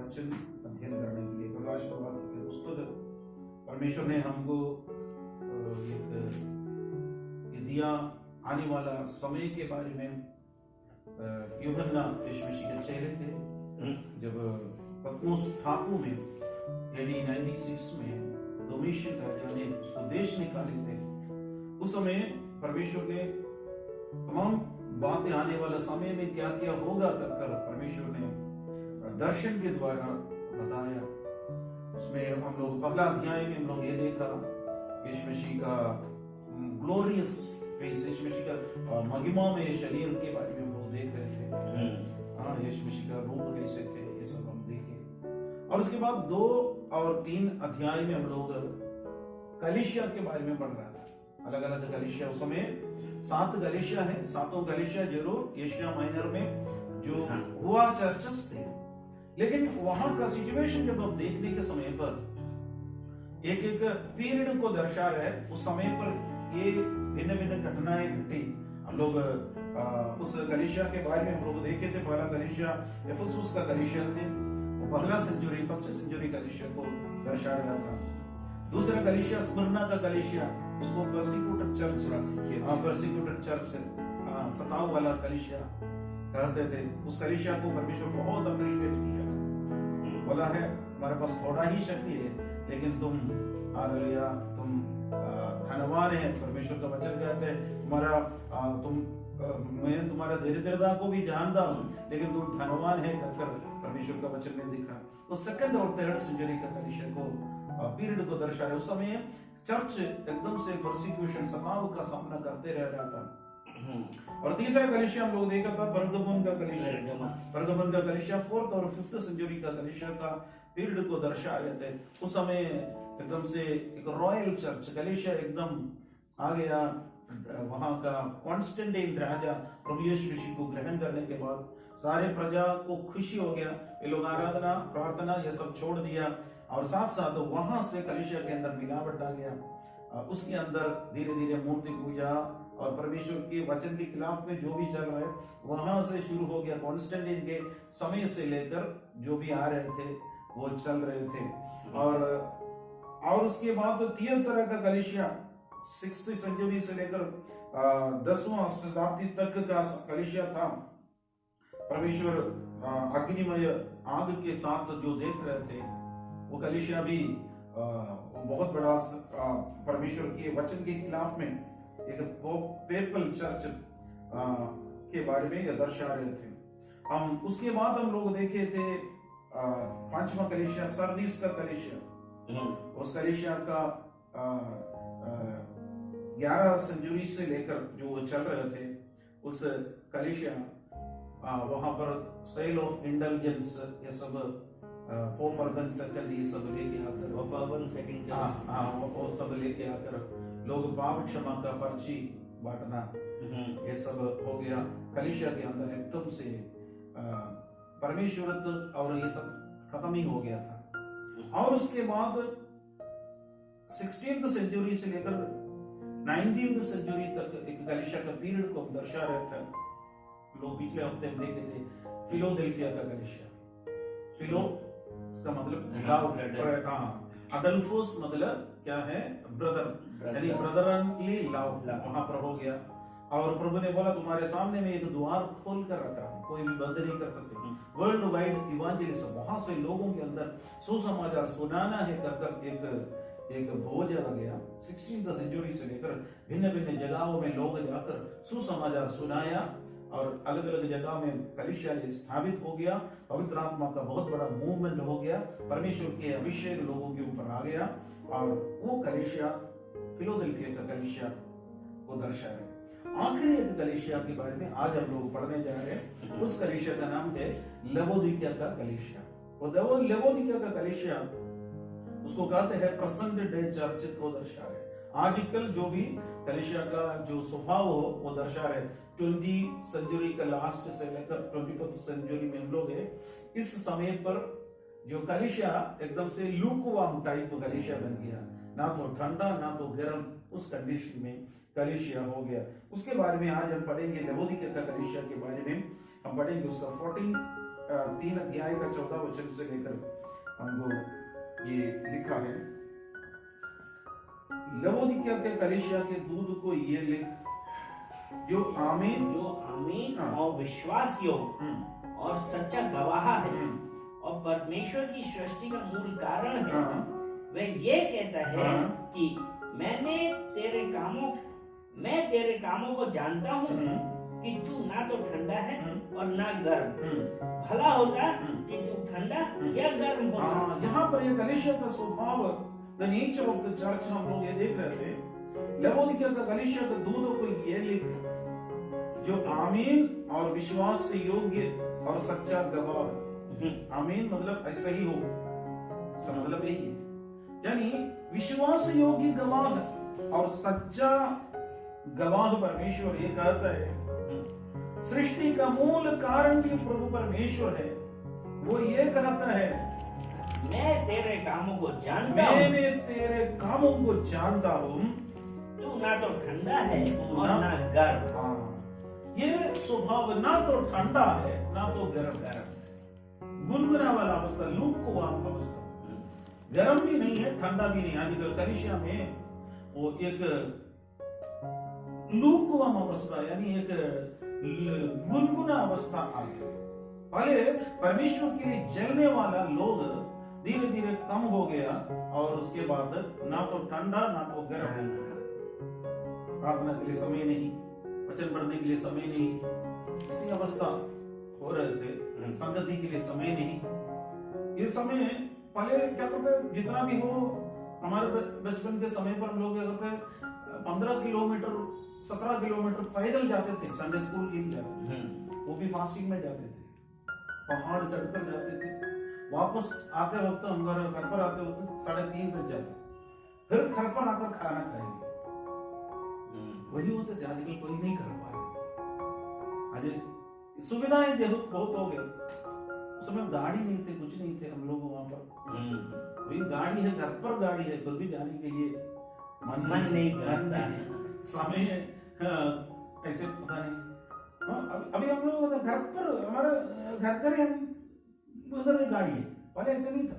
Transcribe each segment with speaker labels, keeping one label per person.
Speaker 1: वचन अध्ययन करने के लिए प्रकाश के वाक्य की पुस्तक परमेश्वर ने हमको एक ये दिया आने वाला समय के बारे में। यूहन्ना यीशु मसीह के चेहरे थे जब पतमोस टापू में AD 96 में डोमिशियन राजा ने उसको देश निकाले थे। उस समय परमेश्वर ने तमाम बातें आने वाला समय में क्या क्या होगा कर परमेश्वर ने दर्शन के द्वारा बताया। उसमें हम लोग पहला अध्याय में हम लोग ये देखा यीशु मसीह का ग्लोरियस फेस, यीशु मसीह का महिमा में शरीर के बारे में हम लोग देख रहे थे। हाँ, यीशु मसीह का रूप कैसे थे ये सब हम देखे। और उसके बाद 2 और 3 अध्याय में हम लोग कलीसिया के बारे में पढ़ रहा था। अलग अलग कलीसिया, उस समय 7 कलीसिया है, 7 कलीसिया जरूर एशिया माइनर में जो हुआ चर्चेस थे, लेकिन वहां का सिचुएशन जब हम देखने के समय पर एक एक पीरियड को दर्शा रहे। उस समय पर ये भिन्न भिन्न घटनाएं घटी। हम लोग उस कलीसिया के बारे में हम लोग देखे थे। पहला कलीसिया एफेसुस का कलीसिया थे, वो पहला सेंचुरी, फर्स्ट सेंचुरी कलीसिया को दर्शा रहा था। दूसरा कलीसिया स्मरना का कलीसिया, उसको परसिक्यूटेड चर्च, सताव वाला कलीसिया कहते थे। उस कलीसिया को परमेश्वर बहुत अप्रिशिएट किया, बोला है हमारे पास थोड़ा ही शक्ति है लेकिन तुम हालेलुया, तुम धनवान है। परमेश्वर का वचन कहते हैं मैं तुम्हारा धीरता को भी जानता हूँ लेकिन तुम धनवान है कहकर परमेश्वर का वचन में दिखा। तो सेकंड और थर्ड सेंचुरी का कलीसिया को पीरियड को दर्शा रहे। उस समय चर्च एकदम से परसिक्यूशन, सताव का सामना करते रह रहा था। और तीसरा कलीसिया हम लोग देखा था परगमुन का कलीसिया 4th और 5th सेंचुरी का कलीसिया का पीरियड को दर्शा रहे थे। उस समय एकदम से एक रॉयल चर्च कलीसिया एकदम आ गया। वहां का कॉन्स्टेंटाइन राजा प्रभु यीशु मसीह को ग्रहण करने के बाद सारे प्रजा को खुशी हो गया। ये लोग आराधना प्रार्थना ये सब छोड़ दिया और साथ साथ वहां से कलीसिया के अंदर मिलावट आ गया। उसके अंदर धीरे धीरे मूर्ति पूजा और परमेश्वर के वचन के खिलाफ में जो भी चल रहा है वहां से शुरू हो गया। कॉन्स्टेंटाइन के समय से लेकर जो भी आ रहे थे वो चल रहे थे। और उसके बाद 3 तरह का कलीसिया 6th सेंचुरी से लेकर 10वां शताब्दी तक का कलीसिया था। परमेश्वर अग्निमय आग के साथ जो देख रहे थे वो कलीसिया भी बहुत बड़ा परमेश्वर के वचन के खिलाफ में एक पेपल चर्च के बारे में दर्शा रहे थे। हम उसके बाद हम लोग देखे थे 5वां कलीसिया सरदीस का कलीसिया। उस कलीसिया का 11 सेंचुरी से लेकर जो चल रहे थे उस कलीसिया वहां पर सेल ऑफ इंटेलिजेंस ये सब पोप अर्बन सेकंड ये सब लेके आकर वो सब लेके आकर लोग पाप क्षमा का पर्ची बांटना ये सब हो गया कलीसिया के अंदर। एकदम से परमेश्वर और ये सब खत्म ही हो गया था। और उसके बाद 16th सेंचुरी से लेकर 19th सेंचुरी तक एक कलीसिया का पीरियड को दर्शा रहे थे। लोग पिछले हफ्ते में देखे थे फिलोडेल्फिया का कलीसिया। फिलो इसका मतलब अडल्फोस मतलब क्या है, ब्रदर, यानी ब्रदरली लव वहां पर हो गया। और प्रभु ने बोला तुम्हारे सामने में एक द्वार खोल कर रखा है, कोई भी बंद नहीं कर सकते। वर्ल्ड वाइड इवांजेलिज्म, वहां से लोगों के अंदर सुसमाचार सुनाना है कर एक बोझ आ गया। 16th सेंचुरी से लेकर भिन्न भिन्न जगहों में लोग जाकर सुसमाचार सुनाया और अलग अलग जगह में कलीसिया स्थापित हो गया। पवित्र आत्मा का बहुत बड़ा मूवमेंट हो गया, परमेश्वर के अभिषेक लोगों के ऊपर आ गया और वो कलीसिया फिलोडेल्फिया का कलीसिया को दर्शा है। आखिरी एक कलीसिया के बारे में आज हम लोग पढ़ने जा रहे हैं। उस कलीसिया का नाम है लवोदिकिया का कलीसिया। और लवोदिकिया का कलीसिया उसको कहते हैं प्रेजेंट डे चर्च को दर्शा रहे। आजकल जो भी कलीसिया का जो स्वभाव हो वो दर्शा रहे। 20th सेंचुरी का लास्ट से लेकर 21st सेंचुरी में हम लोग है। इस समय पर जो कलीसिया एकदम से लूकवार्म टाइप कलीसिया बन गया, ना तो ठंडा ना तो गर्म, उस कंडीशन में कलीसिया हो गया। उसके बारे में आज हम पढ़ेंगे। लवोदिकिया का कलीसिया के बारे में हम पढ़ेंगे। उसका 14 3 अध्याय का 14 वचन से लेकर हमको ये लिखा है, लवोदिकिया के कलीसिया के दूत को ये लिख, जो आमीन
Speaker 2: और विश्वास योग्य और सच्चा गवाह है और परमेश्वर की सृष्टि का मूल कारण है, वह ये कहता है कि मैं तेरे कामों को जानता हूँ कि तू ना तो ठंडा है और ना गर्म। भला होता कि तू ठंडा या गर्म होता।
Speaker 1: यहाँ पर ये कलीसिया का स्वभाव, the nature of the church, हम लोग ये देख रहे थे। लवोदिकिया का कलीसिया के दूतों को ये लिख, जो आमीन और विश्वास से योग्य और सच्चा गवाह। आमीन मतलब ऐसा ही हो, इसका मतलब यही है, यानी विश्वास योग्य गवाह और सच्चा गवाह परमेश्वर ये कहता है। सृष्टि का मूल कारण भी प्रभु परमेश्वर है। वो ये कहता है,
Speaker 2: मैं तेरे कामों को जानता हूँ,
Speaker 1: मैंने तेरे कामों को जानता हूँ,
Speaker 2: तू ना तो ठंडा है और ना गर्म।
Speaker 1: ये स्वभाव ना तो ठंडा है ना तो गर्म है, गुनगुना वाला अवस्था, लूकवाम अवस्था, गर्म भी नहीं है ठंडा भी नहीं। आजकल कलीसिया में वो एक लूकवाम अवस्था, यानी एक गुनगुना अवस्था आ गया। पहले परमेश्वर के लिए जलने वाला लोग धीरे धीरे कम हो गया, और उसके बाद ना तो ठंडा ना तो गर्म, प्रार्थना के लिए समय नहीं, वचन पढ़ने के लिए समय नहीं, इसी अवस्था हो रहे थे। संगति के लिए समय नहीं। ये समय पहले क्या करते, जितना भी हो, हमारे बचपन के समय पर हम लोग क्या करते, 15 किलोमीटर 17 किलोमीटर पैदल जाते थे, संडे स्कूल के लिए जाते थे, वो भी फास्टिंग में जाते थे, पहाड़ चढ़कर जाते थे। वापस आते वक्त हम घर पर आते वक्त 3:30 बज जाते, फिर घर पर आकर खाना खाएंगे। वही होते थे, आजकल कोई नहीं कर पा रहे थे। आज सुविधाएं बहुत हो गई, उस समय गाड़ी नहीं थे, कुछ नहीं थे हम लोग वहां पर। वही गाड़ी है, घर पर गाड़ी है, फिर भी जाने के लिए
Speaker 2: मन नहीं करता है।
Speaker 1: समय कैसे पता नहीं। अभी हम लोग घर पर, हमारे घर पर ही उधर एक गाड़ी है, पहले ऐसे नहीं था।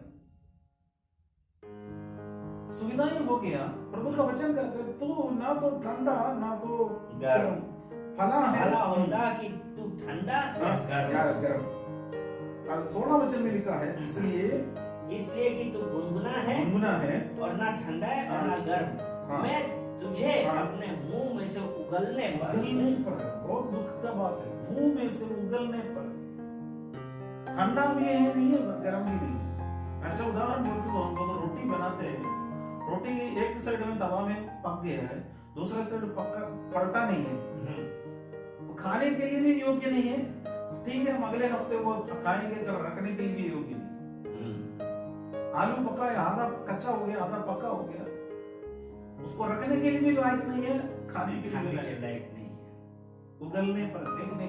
Speaker 1: सुविधाएं हो गया। प्रभु का वचन कहते हैं, तू ना तो ठंडा ना तो गर्म, फला
Speaker 2: होता कि तू ठंडा या गर्म।
Speaker 1: 16 वचन में लिखा है,
Speaker 2: इसलिए कि तू गुनगुना है और ना ठंडा है और ना गर्म। मैं तुझे अपने मुंह में से उगलने पर,
Speaker 1: बहुत दुख का बात है, मुंह में से उगलने पर, ठंडा भी है नहीं है, गर्म भी नहीं है। अच्छा उदाहरण बोलते तो हम लोग रोटी बनाते हैं, रोटी एक साइड में तवा में पक गया है, दूसरा साइड पलटा नहीं है, खाने के लिए भी योग्य नहीं है। ठीक है, हम अगले हफ्ते वो खाएंगे, रखने के लिए भी योग्य नहीं। आलू पका है, आधा कच्चा हो गया, आधा पका हो गया, उसको रखने के लिए भी लायक नहीं है, खाने के लिए लायक नहीं है। उगलने पर देखने,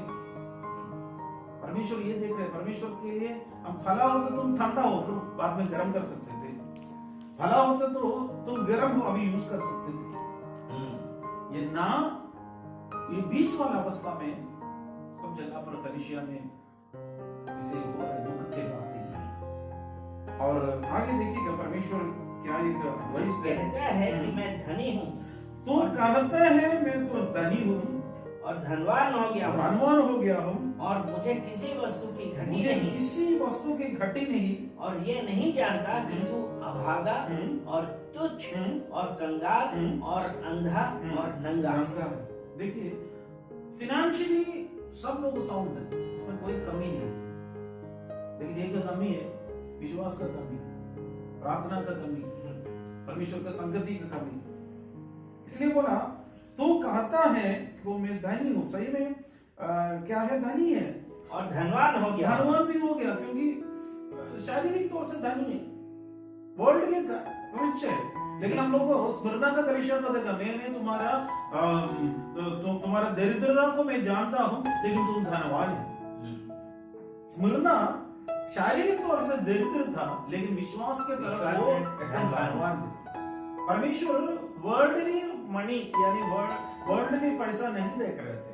Speaker 1: परमेश्वर ये देख रहे हैं। परमेश्वर के लिए हम फला हो तो तुम ठंडा हो, फिर बाद में गर्म कर सकते थे, फला होता तो तुम गर्म हो अभी यूज कर सकते थे। ये ना, ये बीच वाला अवस्था में सब जगह पर कलीसिया में इसे हो रहा है, दुख की बात है। और आगे देखिएगा परमेश्वर क्या एक वॉइस
Speaker 2: कहता है कि मैं धनी हूँ,
Speaker 1: तू कहता है मैं तो धनी हूँ
Speaker 2: और धनवान हो
Speaker 1: गया हूँ,
Speaker 2: और मुझे किसी वस्तु की
Speaker 1: घटी नहीं, और
Speaker 2: ये नहीं जानता कि तू अभागा और तुच्छ और कंगाल और अंधा और नंगा
Speaker 1: है। देखिए, फिनेंशियली सब लोग साउंड है, उसमें कोई कमी नहीं, लेकिन एक कमी है, विश्वास का कमी, प्रार्थना का कमी, परमेश्वर का संगति का कमी। इसलिए बोला, तू कहता है कि मैं धनी हूँ, सही में क्या है, धनी है
Speaker 2: और धनवान हो गया,
Speaker 1: धनवान भी हो गया, क्योंकि शारीरिक तौर से धनी है, वर्ल्डली रिच है। लेकिन हम लोग को स्मरणा का कलीसिया को देखा, मैंने तुम्हारा दरिद्रता को मैं जानता हूँ, लेकिन तुम धनवान हो। स्मरणा शारीरिक तौर से दरिद्र था, लेकिन विश्वास के तरफ वो धनवान थे। परमेश्वर वर्ल्डली मनी यानी वर्ल्डली पैसा नहीं देख रहे थे,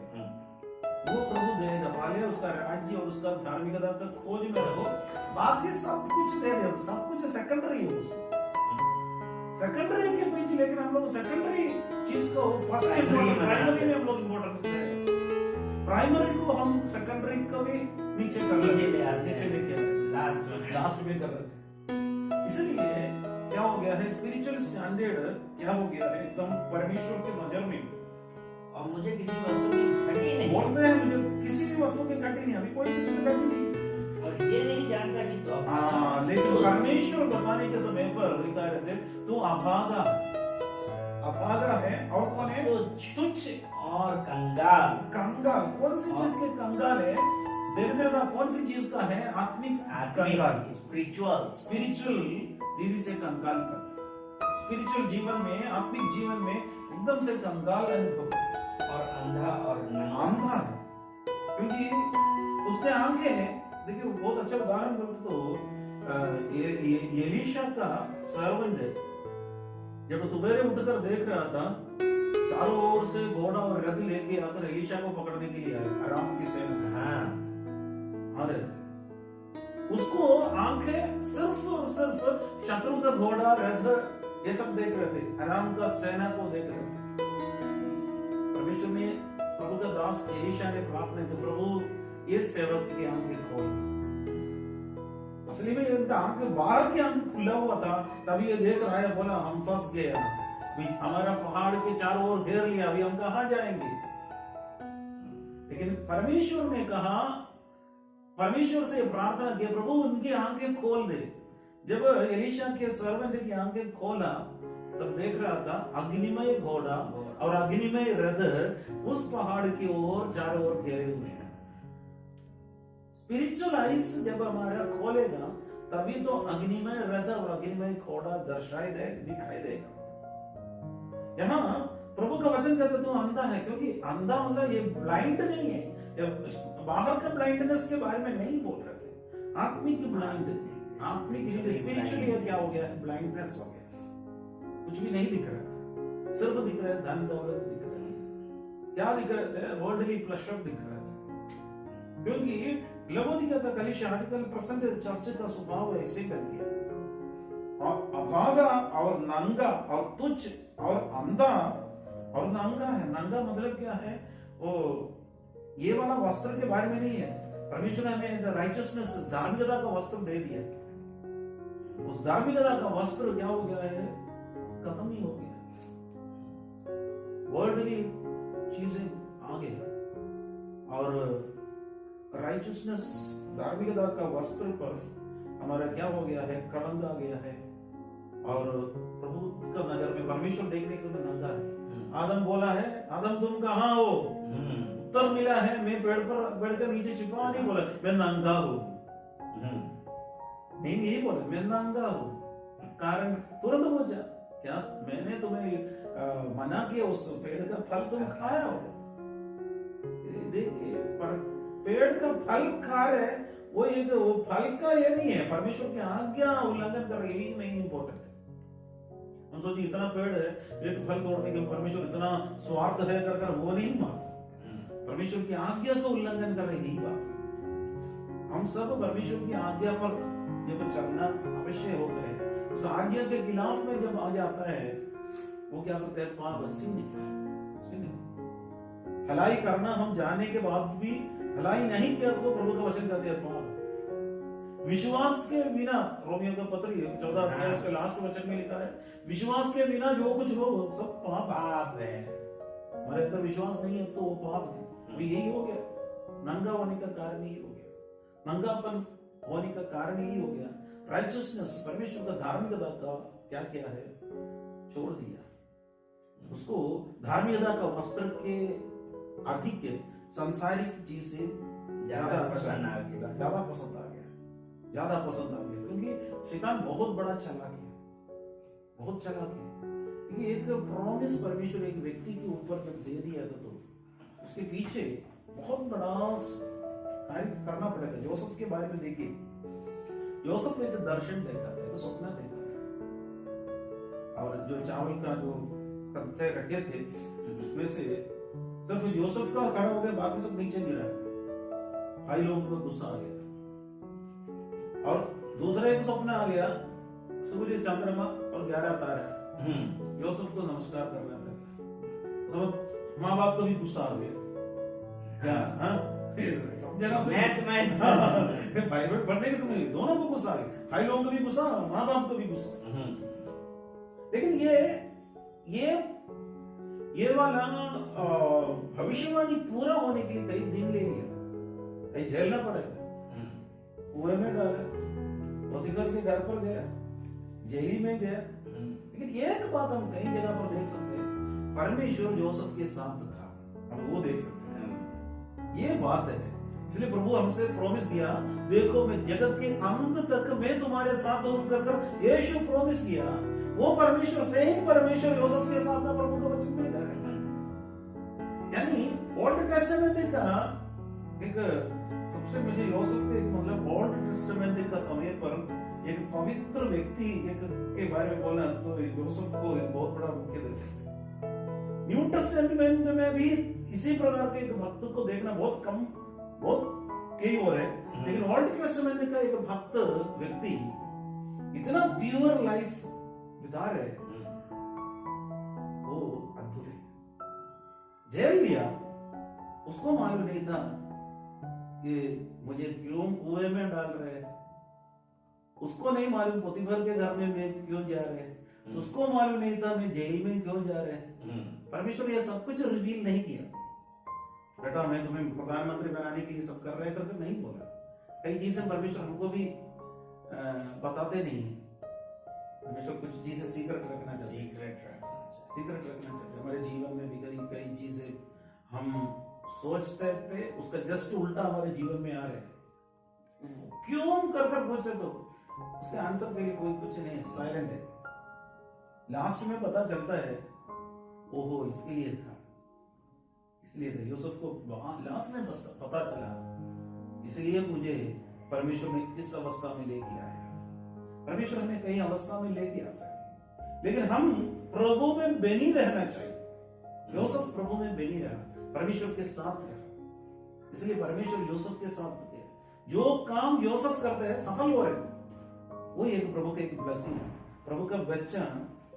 Speaker 1: वो प्रभु देगा, पहले उसका राज्य और उसका धार्मिकता का खोज में रहो, बाकी सब कुछ दे दे, सब कुछ सेकेंडरी है उसको, सेकेंडरी के पीछे। लेकिन हम लोग सेकेंडरी चीज को फर्स्ट प्राइमरी में हम लोग इम्पोर्टेंस दे रहे हैं, प्राइमरी को हम सेकेंडरी को भी नीचे लेके लास्ट में कर रहे थे। इसलिए क्या हो गया है, स्पिरिचुअल स्टैंडर्ड क्या हो गया है, एकदम परमेश्वर के नजर में।
Speaker 2: और मुझे किसी वस्तु की घटी नहीं,
Speaker 1: बोलते हैं मुझे किसी भी वस्तु की घटी नहीं, अभी कोई किसी की घटी नहीं,
Speaker 2: और ये नहीं जानता कि तो
Speaker 1: लेकिन परमेश्वर बताने के समय पर लिखा रहते तू अभागा, अभागा है, और कौन है, तुच्छ
Speaker 2: और कंगाल।
Speaker 1: कंगाल कौन सी चीज के कंगाल है, दरिद्रता कौन सी चीज का है, आत्मिक कंगाल, स्पिरिचुअल दीदी से कंगाल कर, स्पिरिचुअल जीवन में, आत्मिक जीवन में एकदम से कंगाल अनुभव,
Speaker 2: और अंधा और
Speaker 1: अंधा है, क्योंकि उसके आंखें हैं। देखिए बहुत अच्छा उदाहरण बोलते तो एलीशा का सर्वेंट जब सुबह उठकर देख रहा था, चारों ओर से घोड़ा और रथ लेके आकर एलीशा को पकड़ने के लिए आए, अराम की सेना आ रहे थे। उसको आंखें सिर्फ और सिर्फ शत्रु का घोड़ा, रथ, ये सब देख रहे थे, अराम का सेना को देख रहे थे। परमेश्वर ने, प्रभु का दास एलीशा ने प्रार्थना की, प्रभु ये सेवक की आंखें खोल। असली में इनका आंख, बाहर की आंख खुला हुआ था, तभी ये देख रहा है, बोला हम फंस गए, हमारा पहाड़ के चारों ओर घेर लिया, अभी हम कहां जाएंगे। लेकिन परमेश्वर ने कहा, परमेश्वर से प्रार्थना की, प्रभु उनकी आंखें खोल दे। जब एलीशा के सर्वेंट की आंखें खोला, तब देख रहा था अग्निमय घोड़ा और अग्निमय रथ उस पहाड़ की ओर चारों ओर घेरे हुए हैं। स्पिरिचुअल आइस जब हमारा खोलेगा, तभी तो अग्निमय रथ और अग्निमय घोड़ा दिखाई देगा। यहाँ प्रभु का वचन कहते तो अंधा है, क्योंकि अंधा मतलब ये ब्लाइंड नहीं है, बाहर का ब्लाइंडनेस के बारे में नहीं बोल रहे थे, आत्मिक ब्लाइंड, आत्मिक स्पिरिचुअली क्या हो गया, ब्लाइंडनेस हो गया, कुछ भी नहीं दिख रहा था, सिर्फ दिख रहा है धन दौलत दिख रहा है, क्या दिख रहे थे, वर्ल्डली प्लेजर दिख रहे थे। क्योंकि लवोदिका का कलीसिया आजकल प्रेजेंट चर्च का स्वभाव ऐसे कर दिया, और अभागा और नंगा और तुच्छ और अंधा और नंगा है। नंगा मतलब क्या है, वो ये वाला वस्त्र के बारे में नहीं है, परमेश्वर ने हमें राइचसनेस, धार्मिकता का वस्त्र दे दिया, उस धार्मिकता का वस्त्र क्या हो गया है, खत्म ही हो गया, वर्ल्डली चीजें आ गई, और राइचसनेस, धार्मिकता का वस्त्र पर हमारा क्या हो गया है, कलंक आ गया है, और प्रभु का नजर में परमेश्वर देखने के समय नंगा है। आदम बोला है, आदम तुम कहाँ हो, उत्तर मिला है, मैं पेड़ पर बैठकर नीचे छिपा, नहीं बोला मैं नंगा हूँ, नहीं यही बोला मैं नंगा हूँ। कारण तुरंत पूछा, क्या मैंने तुम्हें मना किया, उस पेड़ का फल तुम खाया हो। देखिए पेड़ का फल खा रहे, वो फल का ये नहीं है, परमेश्वर की आज्ञा उल्लंघन कर रही है, नहीं इंपॉर्टेंट है। हम सोचिए इतना पेड़ है, एक फल तोड़ने के परमेश्वर इतना स्वार्थ है कर वो नहीं बात, परमेश्वर की आज्ञा का उल्लंघन कर रही बात। हम सब परमेश्वर की आज्ञा पर जब चलना अवश्य होता है, उस आज्ञा के खिलाफ में जब आ जाता है, वो क्या करते हैं, पाप सिंह। भलाई करना हम जानने के बाद भी भलाई नहीं किया तो प्रभु का वचन कहते हैं पाप। विश्वास के बिना, रोमियो का पत्र 14 अध्याय उसके लास्ट वचन में लिखा है, विश्वास के बिना जो कुछ हो सब पाप है। हमारे अंदर विश्वास नहीं है तो वो पाप है। यही हो गया, नंगा होने का कारण यही हो गया, नंगापन होने का कारण यही हो गया। राइचसनेस, परमेश्वर का धार्मिकता का क्या किया है, छोड़ दिया, उसको धार्मिकता का वस्त्र के अधिक सांसारिक चीज से ज्यादा पसंद आ गया, ज्यादा पसंद आ गया, क्योंकि शैतान बहुत बड़ा चालाक है, बहुत चालाक है। क्योंकि एक प्रॉमिस परमेश्वर एक व्यक्ति के ऊपर जब दे दिया तो उसके पीछे बहुत बड़ा कार्य करना पड़ेगा। योसेफ के बारे में देखिए, योसेफ ने एक दर्शन देखा था, एक सपना देखा था, और जो चावल का जो कत्थे रखे थे उसमें से सिर्फ योसेफ का खड़ा हो गया, बाकी सब नीचे गिरा। भाई लोगों को गुस्सा आ गया और दूसरा एक स्वप्न आ गया, सूर्य चंद्रमा और 11 तारे। यूसुफ को नमस्कार कर रहा था, सब माँ बाप को भी गुस्सा आ गया क्या? सब जगह बाइबल पढ़ने के समय दोनों को गुस्सा आ गया, भाई लोगों को भी गुस्सा, माँ बाप को भी गुस्सा। लेकिन ये वाला भविष्यवाणी पूरा होने के लिए कई दिन ले लिया, कहीं झेलना पड़ेगा, कुएं में डाला, पोतीफर के घर पर गया, जेल में गया। लेकिन एक बात हम कई जगह पर देख सकते हैं, परमेश्वर यूसुफ के साथ था, हम वो देख सकते हैं, ये बात है। इसलिए प्रभु हमसे प्रॉमिस किया, देखो मैं जगत के अंत तक मैं तुम्हारे साथ हूं कर यीशु प्रॉमिस किया। वो परमेश्वर सेम परमेश्वर यूसुफ के साथ ना प्रभु का वचन में कर, यानी ओल्ड टेस्टामेंट का एक सबसे मुझे यूसुफ के मतलब ओल्ड टेस्टामेंट का समय पर एक पवित्र व्यक्ति एक के बारे में बोलना तो यूसुफ को एक बहुत बड़ा मुख्य दे सकते हैं। न्यू टेस्टामेंट में भी इसी प्रकार के एक भक्त को देखना बहुत कम, बहुत कई और है, लेकिन ओल्ड टेस्टामेंट का एक भक्त व्यक्ति इतना प्योर लाइफ बिता रहे, वो अद्भुत है। जेल लिया, उसको मालूम नहीं था कि मुझे क्यों कुएं में डाल रहे, उसको नहीं मालूम पोतीफर के घर में मैं क्यों जा रहे, उसको मालूम नहीं था मैं जेल में क्यों जा रहे। परमेश्वर ये सब कुछ रिवील नहीं किया, बेटा मैं तुम्हें प्रधानमंत्री बनाने के लिए सब कर रहे करके नहीं बोला। कई चीजें परमेश्वर हमको भी बताते नहीं, परमेश्वर कुछ चीजें सीक्रेट रखना चाहते हैं हमारे जीवन में भी। कई चीजें हम सोचते थे उसका जस्ट उल्टा हमारे जीवन में आ रहे हैं, क्यों कर पूछे तो उसके आंसर के लिए कोई कुछ नहीं, साइलेंट है। लास्ट में पता चलता है ओहो इसके लिए था, इसलिए था। यूसुफ को लास्ट में बस पता चला, इसलिए मुझे परमेश्वर ने इस अवस्था में लेके आया। परमेश्वर हमें कई अवस्था में लेके आता है, लेकिन हम प्रभु में बनी रहना चाहिए। यूसुफ प्रभु में बनी रहा, परमेश्वर के साथ रहा, इसलिए परमेश्वर यूसुफ के साथ थे। जो काम यूसुफ करते हैं सफल हो रहे, वो एक प्रभु का एक ब्लेसिंग है। प्रभु का बच्चा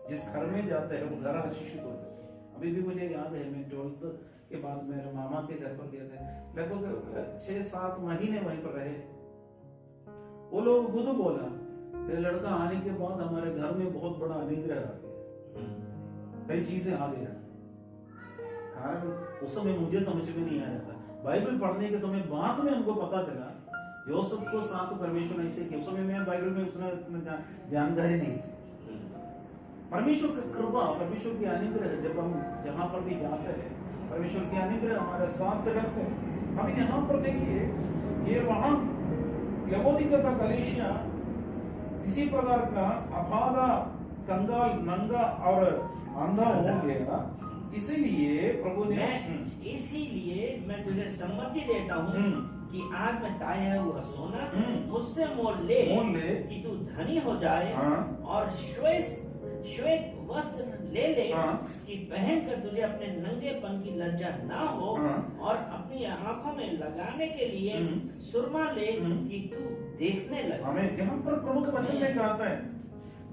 Speaker 1: जिस घर में जाता है वो घर आशीषित होता है। अभी भी मुझे याद है, मैं 12th के बाद मेरे मामा के घर पर गए थे, लगभग 6-7 महीने वहीं पर रहे। वो लोग खुद बोला लड़का आने के बाद हमारे घर में बहुत बड़ा अनुग्रह आ गया, कई चीजें आ गया। कारण उस समय मुझे समझ में नहीं आया था, बाइबल पढ़ने के समय बाद में हमको पता चला यूसुफ को साथ परमेश्वर ऐसे किया। उस समय मैं बाइबल में उतना जानकारी नहीं थी। परमेश्वर की कृपा, परमेश्वर की अनुग्रह, जब हम जहां पर भी जाते हैं परमेश्वर की अनुग्रह हमारे साथ रहते हैं। हम यहाँ पर देखिए, ये वहां लवोदिका का कलीसिया इसी प्रकार का अभागा, कंगाल, नंगा और अंधा हो गया, इसीलिए प्रभु ने
Speaker 2: इसीलिए मैं तुझे सम्मति देता हूँ कि आज मैं ताया हुआ सोना मुझसे मोल ले कि तू धनी हो जाए, और श्वेत वस्त्र ले कि पहन कर तुझे अपने नंगेपन की लज्जा ना हो, और अपनी आंखों में लगाने के लिए सुरमा ले कि तू देखने लगे।
Speaker 1: हमें यहाँ पर प्रभु के वचन में कहता है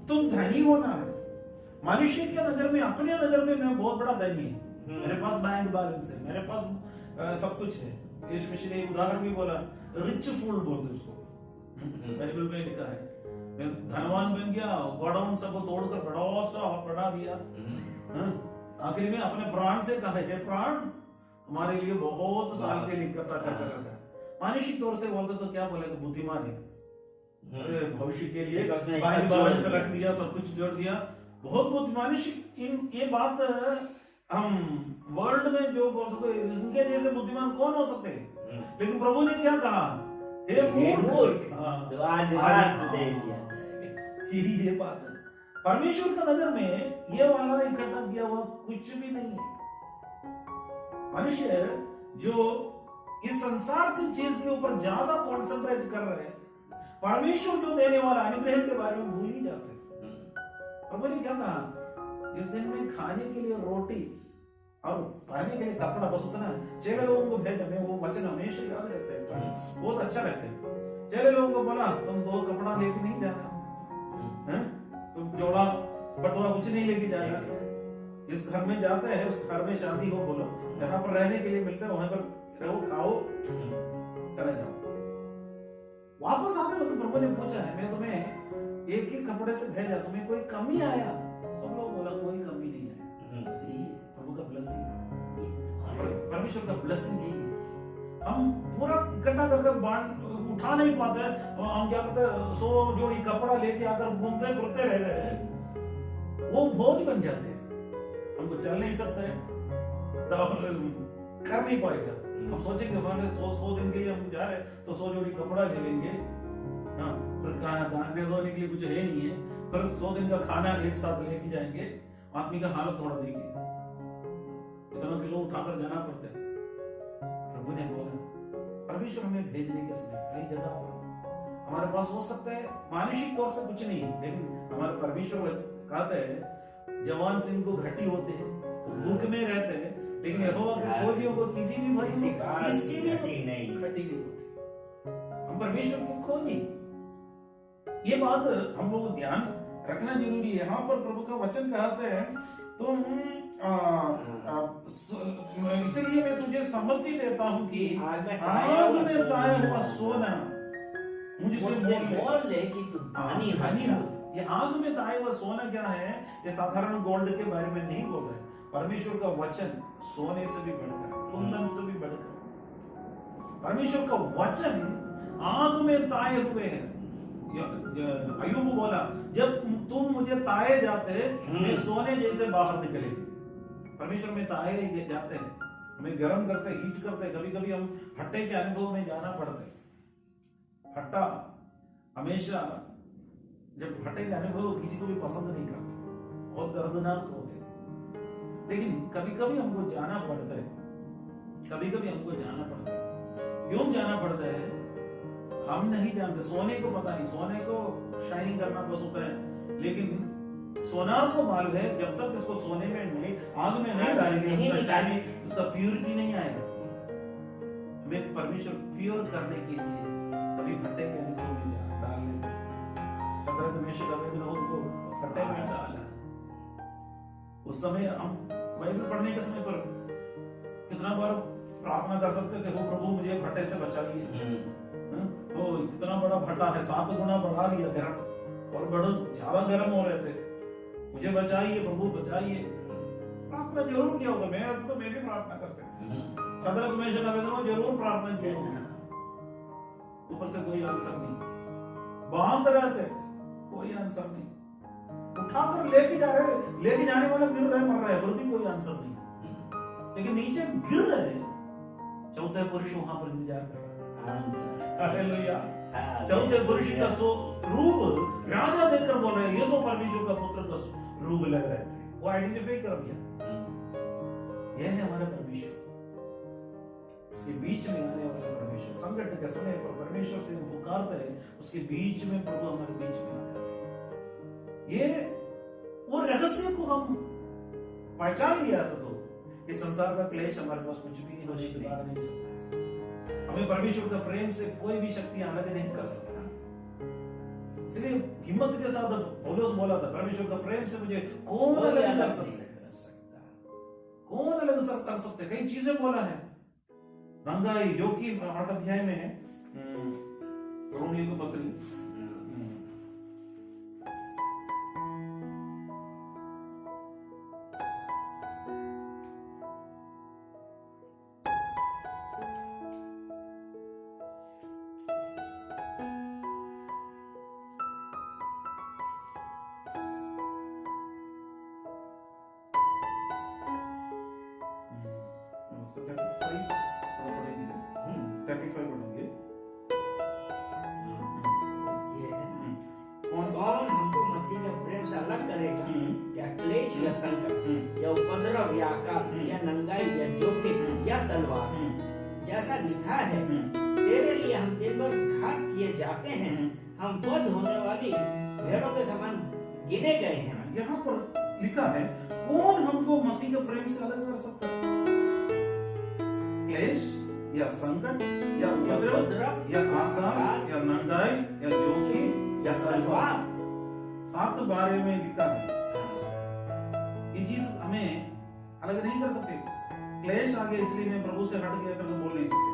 Speaker 1: तुम धनी होना है। मनुष्य के नजर में, अपने नजर में मैं बहुत बड़ा धनी हूँ, मेरे पास बैंक बैलेंस है, मेरे पास सब कुछ है। यीशु मसीह ने उदाहरण भी बोला, रिच फूल बोलते उसको, बाइबल में लिखा है। मैं धनवान बन गया, गोडाउन सबको तोड़कर बड़ा सा बढ़ा दिया। आखिर में अपने प्राण से कहा, हे प्राण तुम्हारे लिए बहुत साल के लिए इकट्ठा कर रखा। मानसिक तौर से बोलते तो क्या बोलेगा, बुद्धिमान है, भविष्य के लिए बैंक बैलेंस रख दिया, सब कुछ जोड़ दिया, बहुत बुद्धिमान। ये बात हम वर्ल्ड में जो बोलते तो इनके जैसे बुद्धिमान कौन हो सकते हैं, लेकिन प्रभु ने क्या कहा, हे मूर्ख,
Speaker 2: आज दे दिया
Speaker 1: ये बात है। परमेश्वर का नजर में ये वाला इकट्ठा किया हुआ कुछ भी नहीं है। मनुष्य जो इस संसार की चीज के ऊपर ज्यादा कॉन्सेंट्रेट कर रहे हैं, परमेश्वर जो देने वाला अनुग्रह के बारे में भूल ही जाते हैं। प्रभु ने क्या कहा, जिस दिन में खाने के लिए रोटी और पहनने के लिए कपड़ा बस उतना 6 लोगों को भेजा, मैं वो वचन हमेशा याद रहते हैं, बहुत अच्छा रहते हैं। 6 लोगों को बोला तुम 2 कपड़ा लेके नहीं जाना, तुम जोड़ा बटुआ कुछ नहीं लेके जाना, जिस घर में जाते हैं उस घर में शादी हो, बोलो जहां पर रहने के लिए मिलता है वहां पर रहो, खाओ, चले जाओ। वापस आते वक्त प्रभु ने पूछा है, मैं तुम्हें एक ही कपड़े से भेजा, तुम्हें कोई कमी आया? सब लोग बोला कोई कमी नहीं आया। सही है, प्रभु का ब्लेसिंग, परमेश्वर का ब्लेसिंग यही है। हम पूरा इकट्ठा करके उठा नहीं पाते, हम क्या करते, 100 जोड़ी कपड़ा लेके आकर घूमते फिरते रह रहे हैं, वो बोझ बन जाते हैं, हमको चल नहीं सकते, कर नहीं पाएगा। हम सोचेंगे हमारे 100 दिन के लिए हम जा रहे हैं तो 100 जोड़ी कपड़ा ले लेंगे, हाँ, फिर दाने धोने के लिए कुछ है नहीं है, फिर 100 दिन का खाना एक साथ लेके जाएंगे, आदमी का हालत थोड़ा देखिए, इतना किलो उठाकर जाना पड़ता है। प्रभु ने बोला परमेश्वर हमें भेजने के समय कई जगह पर हमारे पास हो सकता है मानसिक तौर से कुछ नहीं, लेकिन हमारे परमेश्वर कहते हैं जवान सिंह को घटी होते हैं, भूख में रहते हैं, लेकिन यहोवा के खोजियों को किसी भी घटी नहीं होती। हम परमेश्वर को खोजी, ये बात हम लोग ध्यान रखना जरूरी है। यहाँ पर प्रभु का वचन कहते हैं तुम इसलिए मैं तुझे सम्मति देता हूँ कि आग में ताया हुआ सोना मुझसे मोल ले कि तू धनी हो। ये आग में ताया हुआ सोना क्या है? ये साधारण गोल्ड के बारे में नहीं बोल रहे। परमेश्वर का वचन सोने से भी बढ़कर, कुंदन से भी बढ़कर, परमेश्वर का वचन आग में ताए हुए हैं। अय्यूब बोला जब तुम मुझे ताए जाते मैं सोने जैसे बाहर निकलेंगे। परमेश्वर में ताए जाते हैं, हमें गर्म करते, हीट करते, कभी कभी हम फट्टे के अनुभव में जाना पड़ता है। फट्टा हमेशा, जब फट्टे के अनुभव किसी को भी पसंद नहीं करते, बहुत दर्दनाक होते, लेकिन कभी कभी हमको जाना पड़ता है, कभी कभी हमको जाना पड़ता है। क्यों जाना पड़ता है हम नहीं जानते। सोने को पता नहीं, सोने को शाइनिंग करना बस होता है, लेकिन सोनार को मालूम है जब तक इसको सोने में नहीं, आग में नहीं डालेंगे उसका शाइनिंग, उसका प्यूरिटी नहीं आएगा। हमें परमेश्वर प्योर करने के लिए कभी फट्टे के अनुभव में डाल लेते। शद्रक मेशक अबेदनगो को फट्टे में डाला। उस समय हम बाइबल पढ़ने के समय पर कितना बार प्रार्थना कर सकते थे, हो प्रभु मुझे फट्टे से बचाइए। वो कितना बड़ा फटा है, 7 गुना बढ़ा लिया गर्म, और बड़े ज्यादा गर्म हो रहे थे, मुझे बचाइए प्रभु बचाइए। प्रार्थना जरूर किया होगा, मैं भी प्रार्थना करते थे। शद्रक मेशक अबेदनगो जरूर प्रार्थना किया होगा। ऊपर से कोई आंसर नहीं, बांध रहते, कोई आंसर नहीं। उठाकर लेके जा रहे, लेके जाने वाला गिर रहे, मर रहे, फिर भी कोई आंसर नहीं। लेकिन नीचे गिर रहे, चौथे पुरुष वहां पर इंतजार कर रहा है। हालेलुया। चौथे पुरुष का रूप राजा देखकर बोल रहे, ये तो परमेश्वर का पुत्र का रूप लग रहे थे, वो आइडेंटिफाई कर दिया, यह है हमारा परमेश्वर। उसके बीच में आने वाला परमेश्वर, संकट के समय पर परमेश्वर से पुकारते हैं, उसके बीच में प्रभु हमारे बीच में आ जाते हैं। ये वो रहस्य को हम पहचान लिया तो इस संसार का क्लेश हमारे पास कुछ भी नहीं होने के बाद नहीं सकता। हमें परमेश्वर का प्रेम से कोई भी शक्ति अलग नहीं कर सकता। इसलिए हिम्मत के साथ पौलुस बोला था, परमेश्वर का प्रेम से मुझे कौन अलग कर सकता, कौन अलग कर सकते। कई चीजें बोला है रंगाई, जो कि 8 अध्याय में है, रोमियो की पत्री,
Speaker 2: या क्लेश या संकट या उपद्रव या अकाल या नंगाई या जोखिम या तलवार, जैसा लिखा है तेरे लिए हम दिन भर घात किए जाते हैं, हम वध होने वाली भेड़ों के समान गिने गए हैं।
Speaker 1: यहाँ पर लिखा है कौन हमको मसीह के प्रेम से अलग कर सकता है? क्लेश या संकट या उपद्रव या आकाल या नंगाई या जोखिम या तलवार, 7 बारे में लिखा है। ये चीज हमें अलग नहीं कर सकते। क्लेश आ गया इसलिए मैं प्रभु से हट गया करके बोल नहीं सकते।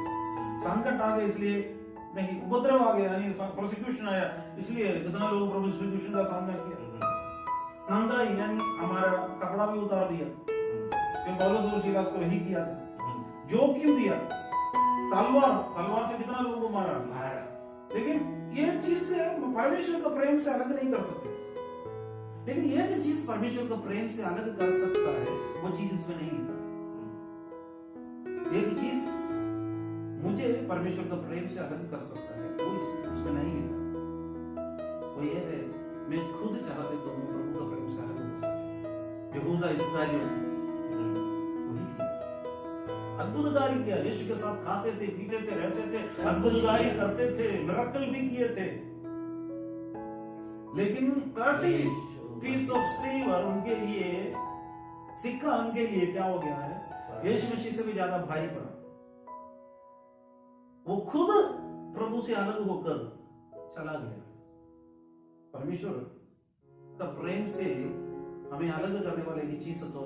Speaker 1: संकट आ गया इसलिए नहीं, उपद्रव आ गया यानी प्रोसिक्यूशन आया इसलिए कितना लोग प्रोसिक्यूशन का सामना किया। नंगाई यानी हमारा कपड़ा भी उतार दिया, क्योंकि पौलुस और सीलास को यही किया था। जोखिम दिया, तलवार से कितना लोगों को मारा। लेकिन ये चीज से परमेश्वर का प्रेम से अलग नहीं कर सकते। लेकिन एक चीज परमेश्वर का प्रेम से अलग कर सकता है, वो चीज इसमें नहीं लिखा। एक चीज मुझे परमेश्वर का प्रेम से अलग कर सकता है, वो इसमें नहीं लिखा। वो ये है, मैं खुद चाहते तो मैं प्रभु का प्रेम से अलग हो सकता। यहूदा इस्करियोती वही थी, अद्भुत कार्य किया, यीशु के साथ खाते थे, पीते थे, रहते थे, अद्भुत कार्य करते थे, मिरेकल भी किए थे। लेकिन 30 पीस ऑफ सिल्वर उनके लिए, सिक्का उनके लिए क्या हो गया है, यीशु मसीह से भी ज्यादा भारी पड़ा। वो खुद प्रभु से अलग होकर चला गया। परमेश्वर का प्रेम से हमें अलग करने वाले की चीज तो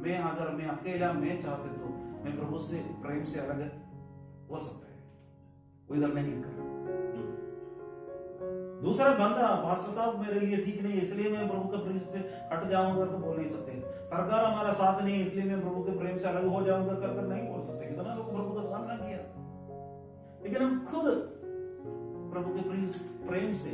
Speaker 1: अगर मैं अकेला मैं चाहते तो मैं प्रभु से प्रेम से अलग हो सकता है, वो इधर नहीं लिखा। दूसरा बंदा पास्टर साहब मेरे लिए ठीक नहीं है इसलिए मैं प्रभु के प्रेम से हट जाऊंगा तो बोल नहीं सकते। सरकार हमारा साथ नहीं है इसलिए मैं प्रभु के प्रेम से अलग हो जाऊंगा कर नहीं बोल सकते। कितना लोग प्रभु का सामना किया, लेकिन हम खुद प्रभु के प्रेम से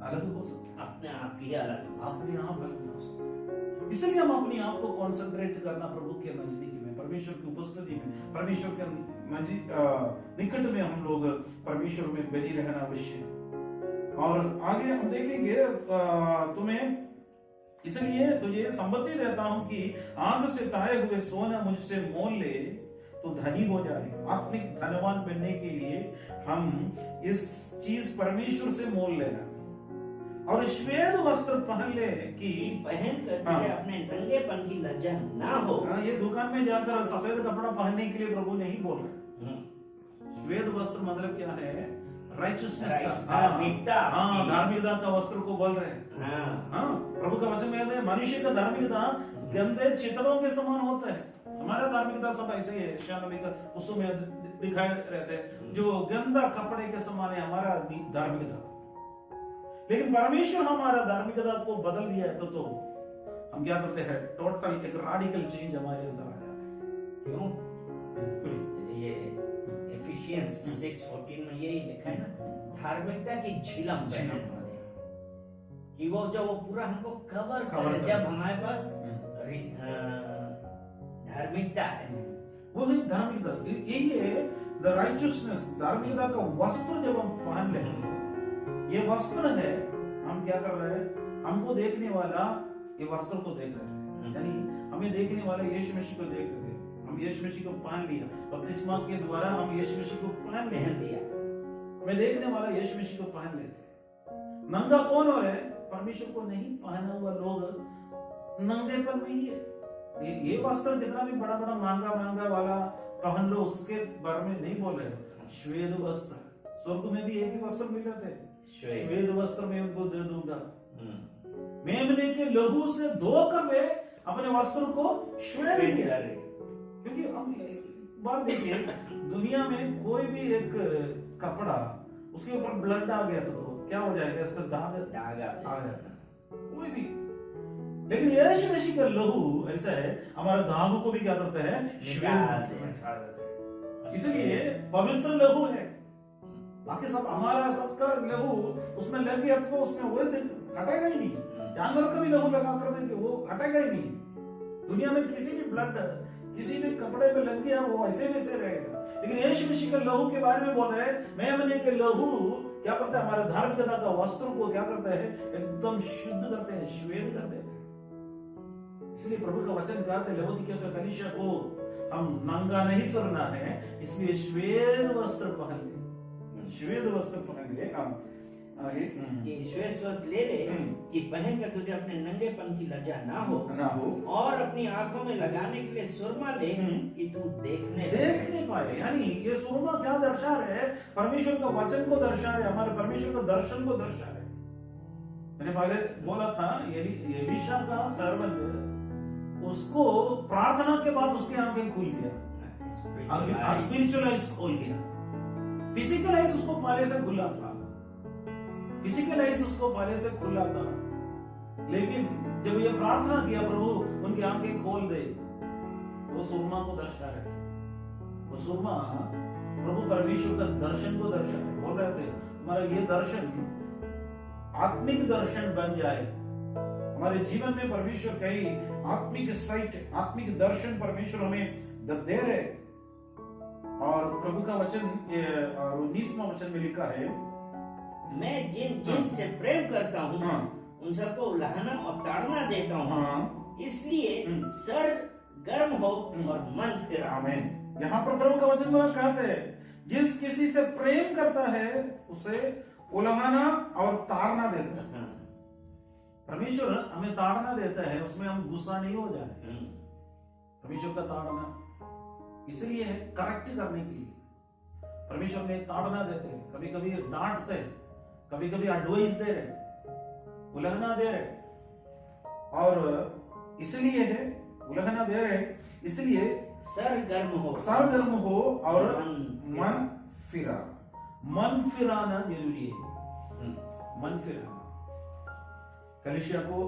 Speaker 1: अलग हो सकते हैं, अपने आप अलग हो सकते हैं। इसलिए हम अपने आप को कॉन्सेंट्रेट करना प्रभु के नजदीक में, परमेश्वर की उपस्थिति में, परमेश्वर के निकट में हम लोग परमेश्वर में बनी रहना आवश्यक है। और आगे हम देखेंगे तुम्हें इसलिए तुझे संपत्ति देता हूं कि आग से ताए हुए सोना मुझसे मोल ले तो धनी हो जाए। आत्मिक धनवान बनने के लिए हम इस चीज परमेश्वर से मोल लेना और श्वेत वस्त्र पहन ले कि
Speaker 2: पहन कर अपने नंगेपन की लज्जा ना हो।
Speaker 1: ये दुकान में जाकर सफेद कपड़ा पहनने के लिए प्रभु नहीं बोल रहे। श्वेत वस्त्र मतलब क्या है, राइचसनेस का, धार्मिकता का वस्त्र को बोल रहे हैं। प्रभु का वचन में है मनुष्य का धार्मिकता गंदे चितड़ों के समान होता है। हमारा धार्मिकता सब ऐसे ही है, शानबी का उसमें दिखाए रहते हैं जो गंदा कपड़े के समान है हमारा धार्मिकता। लेकिन परमेश्वर हमारा धार्मिकता को बदल दिया है तो हम क्या करते हैं, टोटल एक रेडिकल चेंज हमारे अंदर आ जाता है। क्यों?
Speaker 2: ये एफिशिएंस 6:14 में यही लिखा है ना, धार्मिकता की झिलम कि वो जब वो पूरा हमको कवर करे, जब हमारे पास धार्मिकता है,
Speaker 1: वो ही धार्मिकता, यही है द राइचसनेस। धार्मिकता का वस्त्र जब हम पहन लेंगे, ये वस्त्र है, हम क्या कर रहे हैं, हमको देखने वाला ये वस्त्र को देख रहे थे, यानी हमें देखने वाला यीशु मसीह को देख रहे थे। हम यीशु मसीह को पहन लिया, बपतिस्मा के द्वारा हम यीशु मसीह को पहन लिया। हमें देखने वाला यीशु मसीह को पहन लेते। नंगा कौन हो रहे, परमेश्वर को नहीं पहना हुआ लोग नंगेपन नहीं है। ये वस्त्र जितना भी बड़ा बड़ा महंगा वाला पहन लो उसके बारे में नहीं बोल रहे। श्वेत वस्त्र, स्वर्ग में भी एक ही वस्त्र मिल रहे थे, श्वेत वस्त्र में उनको दे दूंगा। मेमने के लहू से धोकर वे अपने वस्त्र को श्वेत किया। क्योंकि हम बात देखिए, दुनिया में कोई भी एक कपड़ा उसके ऊपर ब्लड आ गया तो क्या हो जाएगा, इसका दाग आ जाता है कोई भी। लेकिन यीशु मसीह का लहू ऐसा है, हमारे दाग को भी क्या करते हैं, श्वेत दिखा देते हैं। इसलिए पवित्र लहू है। बाकी सब हमारा सबका लहू उसमें लग गया तो उसमें वो हटेगा ही नहीं। जानवर का भी लहू लगा कर देंगे, वो हटेगा ही नहीं। दुनिया में किसी भी ब्लड किसी भी कपड़े पे लग गया वो ऐसे वैसे रहेगा। लेकिन यीशु मसीह के लहू के बारे में बोल रहे हैं, मेमने के लहू क्या करता है, हमारे धार्मिकता का वस्त्र को क्या करता है, एकदम शुद्ध करते हैं, श्वेत कर देते हैं। इसलिए प्रभु का वचन कहते हैं लवोदिकिया के कलीसिया को हम नंगा नहीं फिरना है, इसलिए श्वेत वस्त्र पहन ले, श्वेत वस्त्र पहन ले। आगे
Speaker 2: कि श्वेत ले ले कि पहनकर तुझे अपने नंगेपन की लज्जा ना हो, और अपनी आंखों में लगाने के लिए सुरमा ले कि तू देखने
Speaker 1: पाए। यानी ये सुरमा क्या दर्शा रहे है? परमेश्वर का वचन को दर्शा रहे, हमारे परमेश्वर का दर्शन को दर्शा रहे। मैंने पहले बोला था एलीशा का सर्वेंट, उसको प्रार्थना के बाद उसकी आंखें खुल गया, स्पिरिचुअल आइज खोल गया। फिजिकल आइज उसको पहले से खुला था, फिजिकल आइज उसको पहले से खुला था, लेकिन जब ये प्रार्थना किया प्रभु उनकी आंखें खोल दे, वो सुरमा को दर्शा रहे थे। वो सुरमा प्रभु परमेश्वर का दर्शन को दर्शा रहे, बोल रहे थे हमारा ये दर्शन आत्मिक दर्शन बन जाए। हमारे जीवन में परमेश्वर कई आत्मिक साइट, आत्मिक दर्शन परमेश्वर हमें दे रहे। और प्रभु का वचन 19वां वचन में लिखा है,
Speaker 2: मैं जिन से प्रेम करता हूँ उन सबको उलाहना और ताड़ना देता हूँ, इसलिए सर गर्म हो और मन फिरा। आमीन। यहाँ पर प्रभु का वचन में कहते हैं जिस किसी से प्रेम करता है उसे उलाहना और ताड़ना देता है। परमेश्वर हमें ताड़ना देता है, उसमें हम गुस्सा नहीं हो जाए। परमेश्वर का ताड़ना इसलिए है करेक्ट करने के लिए। परमेश्वर में ताड़ना देते हैं, कभी कभी डांटते हैं, कभी कभी एडवाइस दे रहे, उलाहना दे रहे, और इसलिए है उलाहना दे रहे, इसलिए सरगर्म हो और मन फिरा। मन फिराना जरूरी है, मन फिराना। कलीसिया को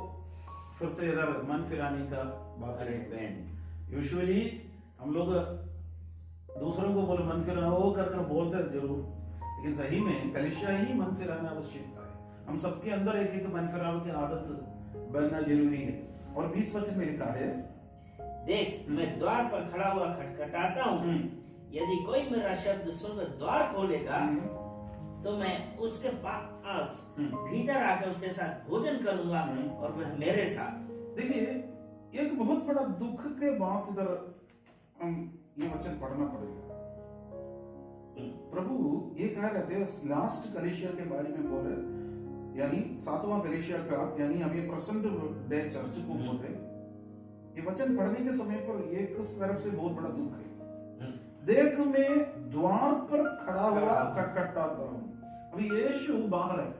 Speaker 2: फिर से इधर मन फिराने का बात है। यूजुअली हम लोग दूसरों को बोले मन फिराना, वो कर बोलते जरूर, लेकिन सही में कलीसिया ही मन फिराना आवश्यकता है। हम सबके अंदर एक एक मन फिराने की आदत बनना जरूरी है। और 20 वचन में लिखा है, देख मैं द्वार पर खड़ा हुआ खटखटाता हूँ, यदि कोई मेरा शब्द सुनकर द्वार खोलेगा तो मैं उसके पास भीतर आकर उसके साथ भोजन करूंगा और वह मेरे साथ। देखिए एक बहुत बड़ा दुख के बात इधर ये वचन पढ़ना पड़ेगा। प्रभु ये कह रहे थे लास्ट कलीसिया के बारे में बोल रहे, यानी 7वां कलीसिया का, यानी हम ये प्रेजेंट डे चर्च को बोल रहे। ये वचन पढ़ने के समय पर ये किस तरफ से बहुत बड़ा दुख है। देख मैं द्वार पर खड़ा हुआ खटखटाता हूं। अभी यीशु बाहर है,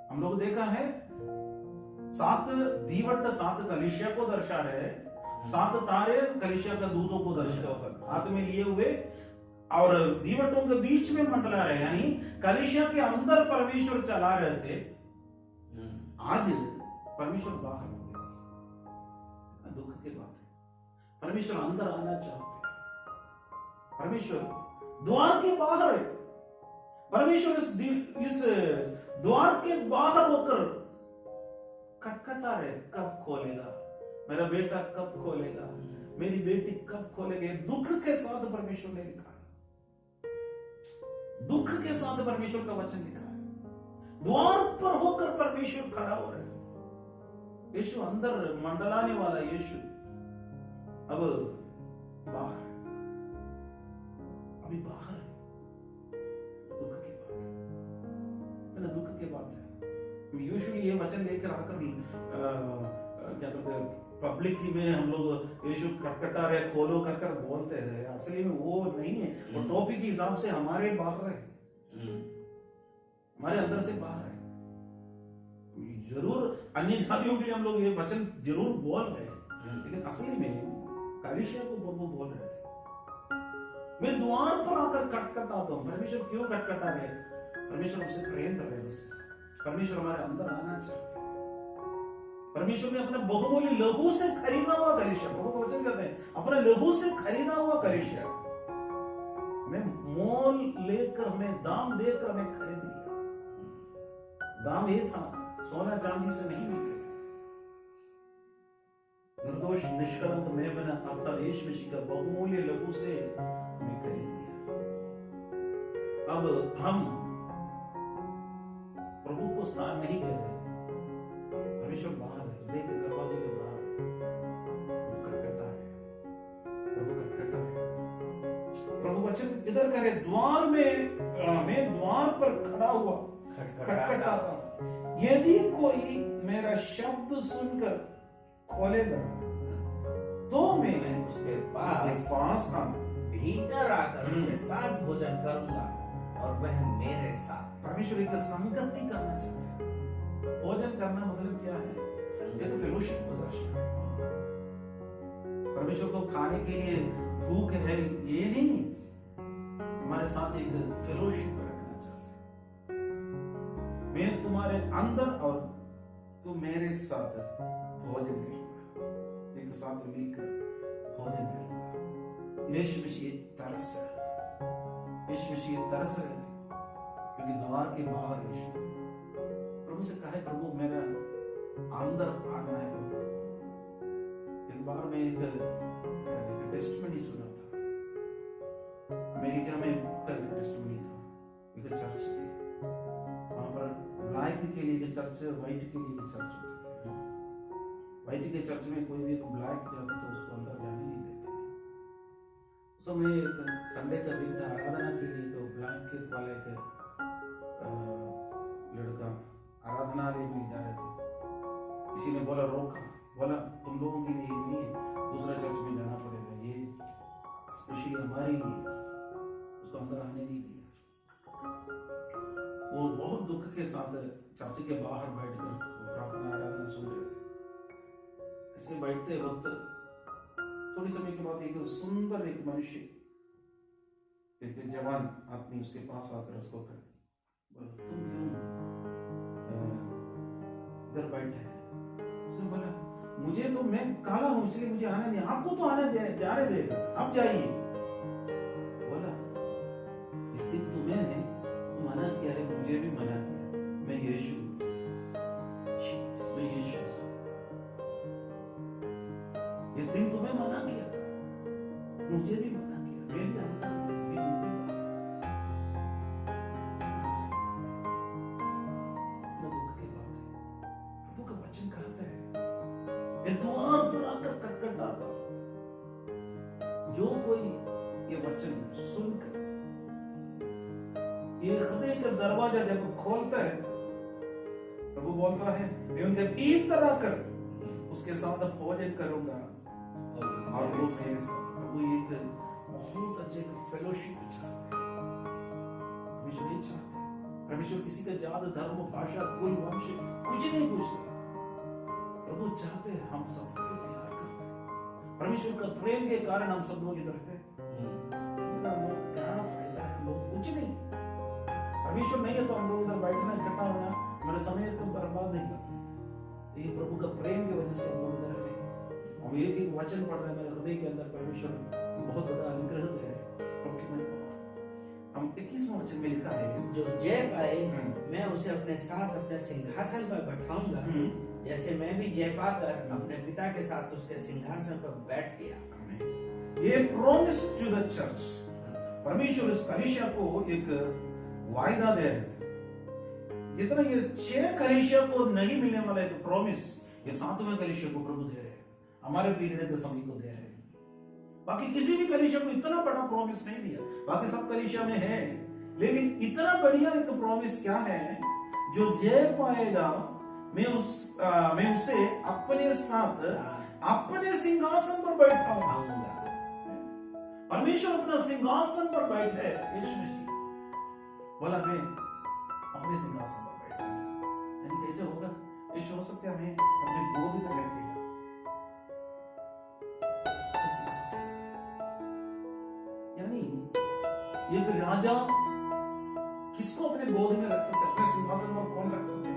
Speaker 2: हम लोग देखा है 7 दीवट 7 कलीसिया को दर्शा रहे, 7 तारे कलीसिया का दूतों को दर्शा हाथ में लिए हुए और दीवटों के बीच में मंडला रहे, यानी कलीसिया के अंदर परमेश्वर चला रहे थे। आज परमेश्वर बाहर हो गया, दुख की बात है। परमेश्वर अंदर आना चाहते हैं, परमेश्वर द्वार के बाहर है। परमेश्वर इस द्वार के बाहर होकर खटखटा रहे, कब खोलेगा मेरा बेटा, कब खोलेगा मेरी बेटी, कब खोलेगा। दुख के साथ परमेश्वर ने लिखा है, दुख के साथ परमेश्वर का वचन लिखा है। द्वार पर होकर परमेश्वर खड़ा हो रहे हैं। यीशु अंदर मंडलाने वाला यीशु अब बाहर है, अभी बाहर है। दुख की बात है, दुख की बात है। यूजुअली ये वचन लेकर आकर क्या कहते हैं पब्लिक में हम लोग यीशु खटखटा रहे, खोलो कर कर बोलते हैं, असली में वो नहीं है। वो टॉपिक के हिसाब से हमारे बाहर है, हमारे अंदर से बाहर है। जरूर अन्य जातियों के लिए हम लोग ये वचन जरूर बोल रहे हैं, लेकिन असली में कलीसिया को वो बोल रहे थे। मैं द्वार पर आकर खटखटाता हूं। परमेश्वर क्यों खटखटा रहे? परमेश्वर हमसे प्रेम कर रहे हैं। परमेश्वर हमारे अंदर आना चाहते हैं। परमेश्वर ने अपने बहुमूल्य लहू से खरीदा हुआ कलीसिया, प्रभु का वचन कहते हैं अपने लहू से खरीदा हुआ कलीसिया, हमें मोल लेकर, हमें दाम देकर हमें खरीद लिया। दाम ये था, सोना चांदी से नहीं मिलते थे। निर्दोष निष्कलंक में बना अर्थात यीशु मसीह का बहुमूल्य लहू से हमें खरीद लिया। अब हम प्रभु को स्थान नहीं दे रहे। परमेश्वर बाहर है, देख दरवाजे के बाहर खटखटा है, प्रभु खटखटा है।
Speaker 1: प्रभु वचन इधर करे, द्वार में मैं द्वार पर खड़ा हुआ खटखटाता हूं, यदि कोई मेरा शब्द सुनकर खोलेगा तो मैं
Speaker 2: उसके
Speaker 1: पास
Speaker 2: भीतर आकर उसके साथ भोजन करूंगा और वह मेरे साथ।
Speaker 1: परमेश्वर एक संगति करना चाहते हैं। भोजन करना मतलब क्या है? एक फेलोशिप प्रदर्शन। परमेश्वर को खाने के लिए भूख है ये नहीं, हमारे साथ एक फेलोशिप रखना चाहते हैं। मैं तुम्हारे अंदर और तुम मेरे साथ भोजन करूंगा, एक साथ मिलकर भोजन करूंगा। यीशु मसीह तरस है, यीशु मसीह तरस रहे थे क्योंकि द्वार के बाहर यीशु प्रभु से कहे, प्रभु मेरा अंदर आना है। एक बार मैं एक टेस्टिमनी सुना था, अमेरिका में टेस्टिमनी था, एक चर्च थी वहां पर ब्लैक के लिए एक चर्च, व्हाइट के लिए एक चर्च होते थे। व्हाइट के चर्च में कोई भी ब्लैक जाता तो उसको अंदर जाने नहीं देते थे। उस समय एक संडे का दिन था, आराधना के लिए तो ब्लैक के वाले के लड़का आराधनालय में जा रहे थे। किसी ने बोला, रोका, बोला तुम लोगों के लिए नहीं है, दूसरा चर्च में जाना पड़ेगा, ये स्पेशली हमारे लिए। उसको अंदर आने नहीं दिया। वो बहुत दुख के साथ चर्च के बाहर बैठकर प्रार्थना आराधना सुन रहे थे। ऐसे बैठते वक्त थोड़ी समय के बाद एक सुंदर एक मनुष्य, एक जवान आदमी उसके पास आकर उसको बोला, तुम क्यों इधर बैठे हैं? उसने बोला, मुझे तो, मैं काला हूं इसलिए मुझे आने दे, आपको तो आने दे, जाने देगा, आप जाइए। बोला, जिस दिन तुम्हें ने मना किया है, मुझे भी मना किया, मैं यीशु, मैं यीशु। जिस दिन तुम्हें मना किया था, मुझे भी मना किया, मैं भी अंतर वचन कहते हैं, द्वार पर आकर खटखटाता, जो कोई ये वचन सुनकर ये हृदय का दरवाजा जब खोलता है, प्रभु बोलता है, मैं उनके भीतर आकर उसके साथ भोजन करूंगा और वो मेरे साथ। प्रभु एक बहुत अच्छे फेलोशिप चाहते हैं, परमेश्वर नहीं चाहते। परमेश्वर किसी का जात, धर्म, भाषा, कुल, वंश कुछ नहीं पूछते। प्रभु चाहते हैं हम सब से प्यार करते हैं। परमेश्वर का प्रेम के कारण हम सब लोग इधर हैं। क्या फायदा है, लोग कुछ नहीं। परमेश्वर नहीं है तो हम लोग इधर बैठना, इकट्ठा होना, हमारे समय को बर्बाद नहीं करना। लेकिन प्रभु का प्रेम की वजह से हम लोग इधर हैं। हम एक एक वचन पढ़ रहे हैं, मेरे हृदय के अंदर परमेश्वर बहुत बड़ा अनुग्रह दे रहे हैं। हम 21वां वचन में लिखा है,
Speaker 2: जो जय पाए मैं उसे अपने साथ अपने सिंहासन पर बैठाऊंगा, जैसे मैं भी जय पाकर अपने पिता के साथ उसके सिंहासन पर बैठ गया।
Speaker 1: ये प्रॉमिस टू द चर्च, परमेश्वर इस कलीसिया को एक वायदा दे रहे थे। जितना ये 6 कलीसिया को नहीं मिलने वाला एक प्रॉमिस, ये 7वें कलीसिया को प्रभु दे रहे हैं, हमारे पीरियड के समय को दे रहे हैं। बाकी किसी भी कलीसिया को इतना बड़ा प्रॉमिस नहीं दिया, बाकी सब कलीसिया में है, लेकिन इतना बढ़िया एक प्रॉमिस क्या है, जो जय पाएगा मैं उसे अपने साथ अपने सिंहासन पर बैठाऊंगा। परमेश्वर अपना सिंहासन पर बैठे, यीशु मसीह बोला मैं अपने सिंहासन पर बैठा। यानी कैसे होगा? यीशु हो सकता है हमें अपने गोद में रखेगा। यानी एक राजा किसको अपने गोद में रख सकते, अपने सिंहासन पर कौन रख सकते?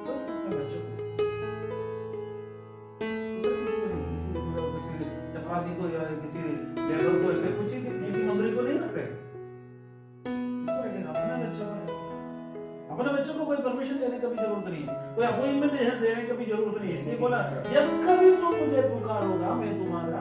Speaker 1: सिर्फ अपने बच्चों को, किसी चपरासी को या किसी लेबर को, ऐसे कुछ किसी नौकरी को नहीं रखते। अपने बच्चों को कोई परमिशन देने की भी जरूरत नहीं, कोई अपॉइंटमेंट देने की भी जरूरत नहीं। इसलिए बोला जब कभी तुम मुझे पुकारोगा मैं तुम्हारा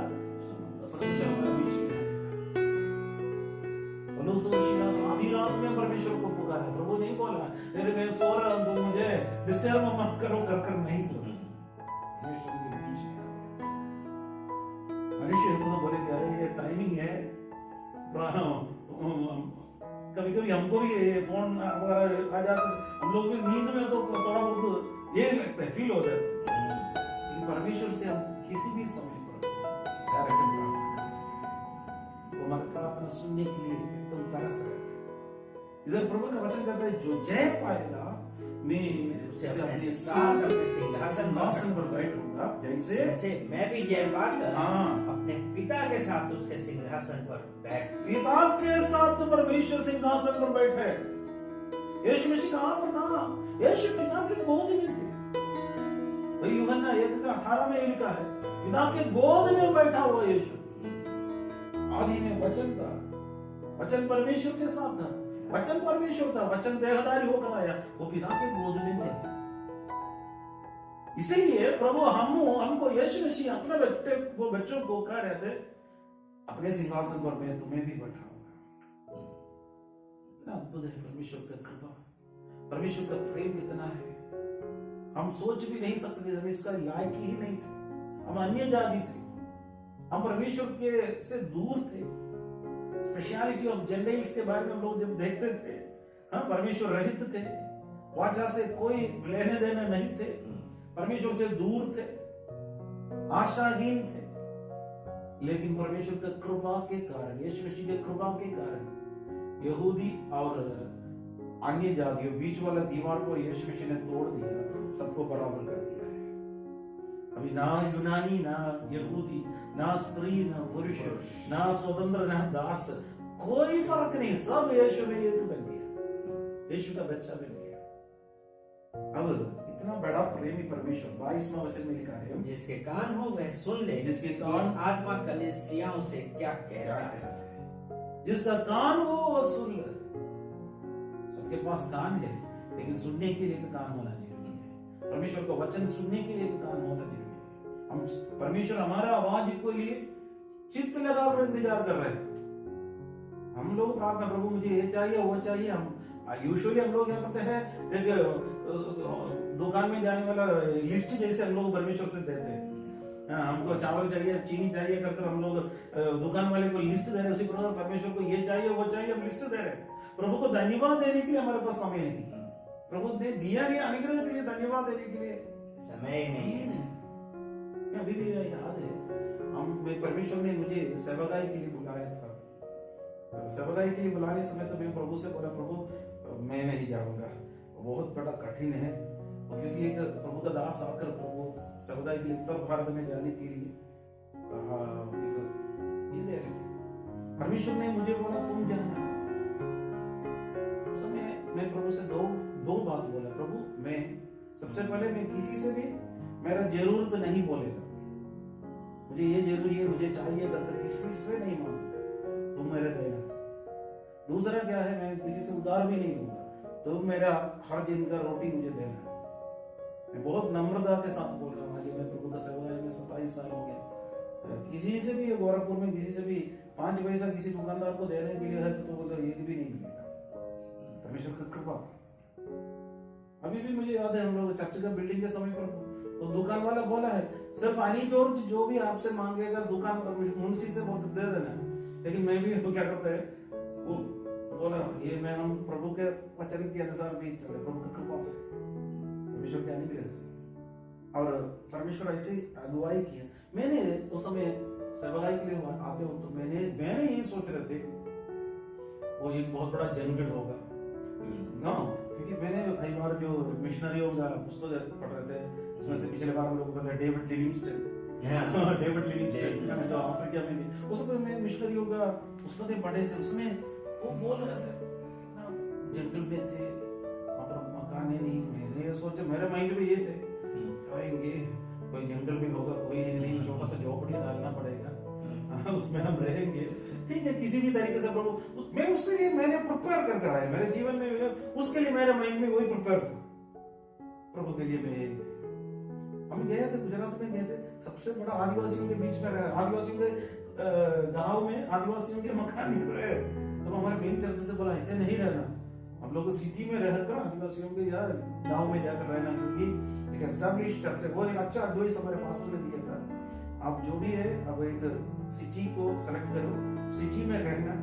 Speaker 1: आधी रात में परमेश्वर को पुकारा। प्रभु नहीं बोला तेरे मैं सो रहा हूं तुम मुझे डिस्टर्ब मत करो कर नहीं बोला। परमेश्वर के बीच में मनुष्य को बोले कि अरे ये टाइमिंग है, कभी कभी हमको भी फोन वगैरह आ जाते, हम लोग भी नींद में तो थोड़ा बहुत ये लगता है, फील हो जाता है, लेकिन परमेश्वर से हम किसी भी समय पर डायरेक्ट प्रार्थना कर सकते हैं। वो हमारी प्रार्थना सुनने के लिए एकदम तरस रहे थे। इधर प्रभु का वचन कहता है जो जय पाएगा मैं उसे अपने साथ अपने सिंहासन पर बैठूंगा, जैसे
Speaker 2: मैं भी जय पाकर अपने पिता के साथ उसके सिंहासन पर बैठ।
Speaker 1: पिता के साथ परमेश्वर सिंहासन पर बैठे। यीशु मसीह कहां पर था? यीशु पिता के गोद में थे। वही यूहन्ना 1:18 में लिखा है, पिता के गोद में बैठा हुआ यीशु। आदि में वचन था, वचन परमेश्वर के साथ था, वचन परमेश्वर था, वचन देहधारी होकर आया, वो पिता के गोद में थे। इसीलिए प्रभु हमको यीशु मसीह अपने बच्चों को कह रहे थे, अपने सिंहासन पर मैं तुम्हें भी बैठाऊंगा। इतना अद्भुत है परमेश्वर का कृपा, परमेश्वर का प्रेम इतना है, हम सोच भी नहीं सकते, हम इसका लायक ही नहीं थे, हम अन्य जाति थे, हम परमेश्वर के से दूर थे। स्पेशलिटी ऑफ जेंडाइल्स के बारे में हम लोग जब देखते थे, हम परमेश्वर रहित थे, वाचा से कोई लेने देने नहीं थे, परमेश्वर से दूर थे, आशाहीन थे, लेकिन परमेश्वर के कृपा के कारण, यीशु मसीह के कृपा के कारण यहूदी और अन्य जातियों बीच वाला दीवार को यीशु मसीह ने तोड़ दिया, सबको बराबर कर दिया है। अभी ना यूनानी ना यहूदी, ना स्त्री ना पुरुष, ना स्वतंत्र ना दास, कोई फर्क नहीं, सब यीशु में एक बन गया, यीशु का बच्चा बन गया। अब इतना बड़ा प्रेमी परमेश्वर 22वां वचन में लिखा है,
Speaker 2: जिसके कान हो वह सुन ले,
Speaker 1: जिसके कान
Speaker 2: आत्मा कलीसियाओं से क्या कहता है।
Speaker 1: जिसका कान हो वह सुन ले। सबके पास कान है, लेकिन सुनने के लिए कान होना जरूरी है। परमेश्वर का वचन सुनने के लिए कान होना जरूरी है। हम परमेश्वर हमारा आवाज को लिए चित्त लगाकर इंतजार कर रहे हैं। हम लोग प्रार्थना, प्रभु मुझे ये चाहिए वो चाहिए, हम यूजुअली हम लोग क्या करते हैं, एक दुकान में जाने वाला लिस्ट जैसे हम लोग परमेश्वर से देते हैं। हमको चावल चाहिए, चीनी चाहिए करके हम लोग दुकान वाले को लिस्ट दे रहे हैं, उसी प्रकार परमेश्वर को ये चाहिए वो चाहिए, हम लिस्ट दे रहे हैं। प्रभु को धन्यवाद देने के लिए हमारे पास समय नहीं, प्रभु ने दिया गया अनुग्रह के लिए धन्यवाद देने के लिए
Speaker 2: समय नहीं।
Speaker 1: अभी भी याद है, मैं परमेश्वर ने मुझे सेवकाई के लिए बुलाया था। सेवकाई के लिए बुलाने समय तो मैं प्रभु से बोला, प्रभु मैं नहीं जाऊंगा, बहुत बड़ा कठिन है, क्योंकि एक प्रभु का दास आकर प्रभु सेवकाई के लिए उत्तर भारत में जाने के लिए ये दे रहे थे। परमेश्वर ने मुझे बोला तुम जाना। उस समय मैं प्रभु से दो बात बोला, प्रभु मैं सबसे पहले मैं किसी से भी मेरा जरूरत नहीं बोलेगा, मुझे ये जरूरी है मुझे चाहिए करके किसी से नहीं मांगूंगा, तुम मेरे देना। दूसरा क्या है, मैं किसी से उधार भी नहीं लूंगा, तुम मेरा हर दिन का रोटी मुझे देना। मैं बहुत नम्रता के साथ बोल रहा हूँ। आज मैं प्रभु का सेवक में 27 साल हो गया, किसी से भी गोरखपुर में किसी से भी 5 पैसा किसी दुकानदार को देने के लिए है तो बोलते एक भी नहीं मिलेगा। परमेश्वर की कृपा। अभी भी मुझे याद है, हम लोग चर्च का बिल्डिंग के समय पर वो दुकान वाला बोला है, सिर्फ अनिल जॉर्ज जो भी आपसे मांगेगा दुकान मुंशी से बहुत दे देना। लेकिन मैं भी तो क्या करता है, वो बोला ये मैं हम प्रभु के वचन के अनुसार भी चले, प्रभु की कृपा से, परमेश्वर के अनुग्रह से। और परमेश्वर ऐसे अगुवाई किया। मैंने उस समय सेवकाई के लिए आते हो तो मैंने यही सोच रहे थे वो एक बहुत बड़ा जंगल होगा ना, क्योंकि मैंने कई बार जो मिशनरियों का पुस्तक पढ़ रहे थे, इसमें से पिछले बार हम लोग पढ़े डेविड लिविंगस्टन जो अफ्रीका में, उसमें मैं मिशनरियों का पुस्तकें पढ़े थे, उसमें वो बोल रहे थे जंगल में थे, मकान नहीं। मैंने सोचा, मेरे माइंड में ये थे कोई जंगल भी होगा, कोई नहीं, छोटा सा झोपड़ी डालना पड़ेगा, उसमें हम रहेंगे, ठीक है, किसी भी तरीके से। प्रभु मैं उसके लिए मैंने प्रिपेयर कर आया, मेरे जीवन में उसके लिए मेरे माइंड में वही प्रिपेयर था। प्रभु के लिए मैं हम गए थे, गुजरात में गए थे, सबसे बड़ा आदिवासियों के बीच में रहे, आदिवासियों के गांव में आदिवासियों के मकान मिल रहे। तो हमारे मेन चर्च से बोला ऐसे नहीं रहना, हम लोग सिटी में रहकर आदिवासियों के यार गांव में जाकर रहना, क्योंकि एक एस्टैब्लिश चर्च है। वो एक अच्छा एडवाइस हमारे पास्टर ने दिया था, आप जो भी है अब एक सिटी को सेलेक्ट करो, सिटी में रहना,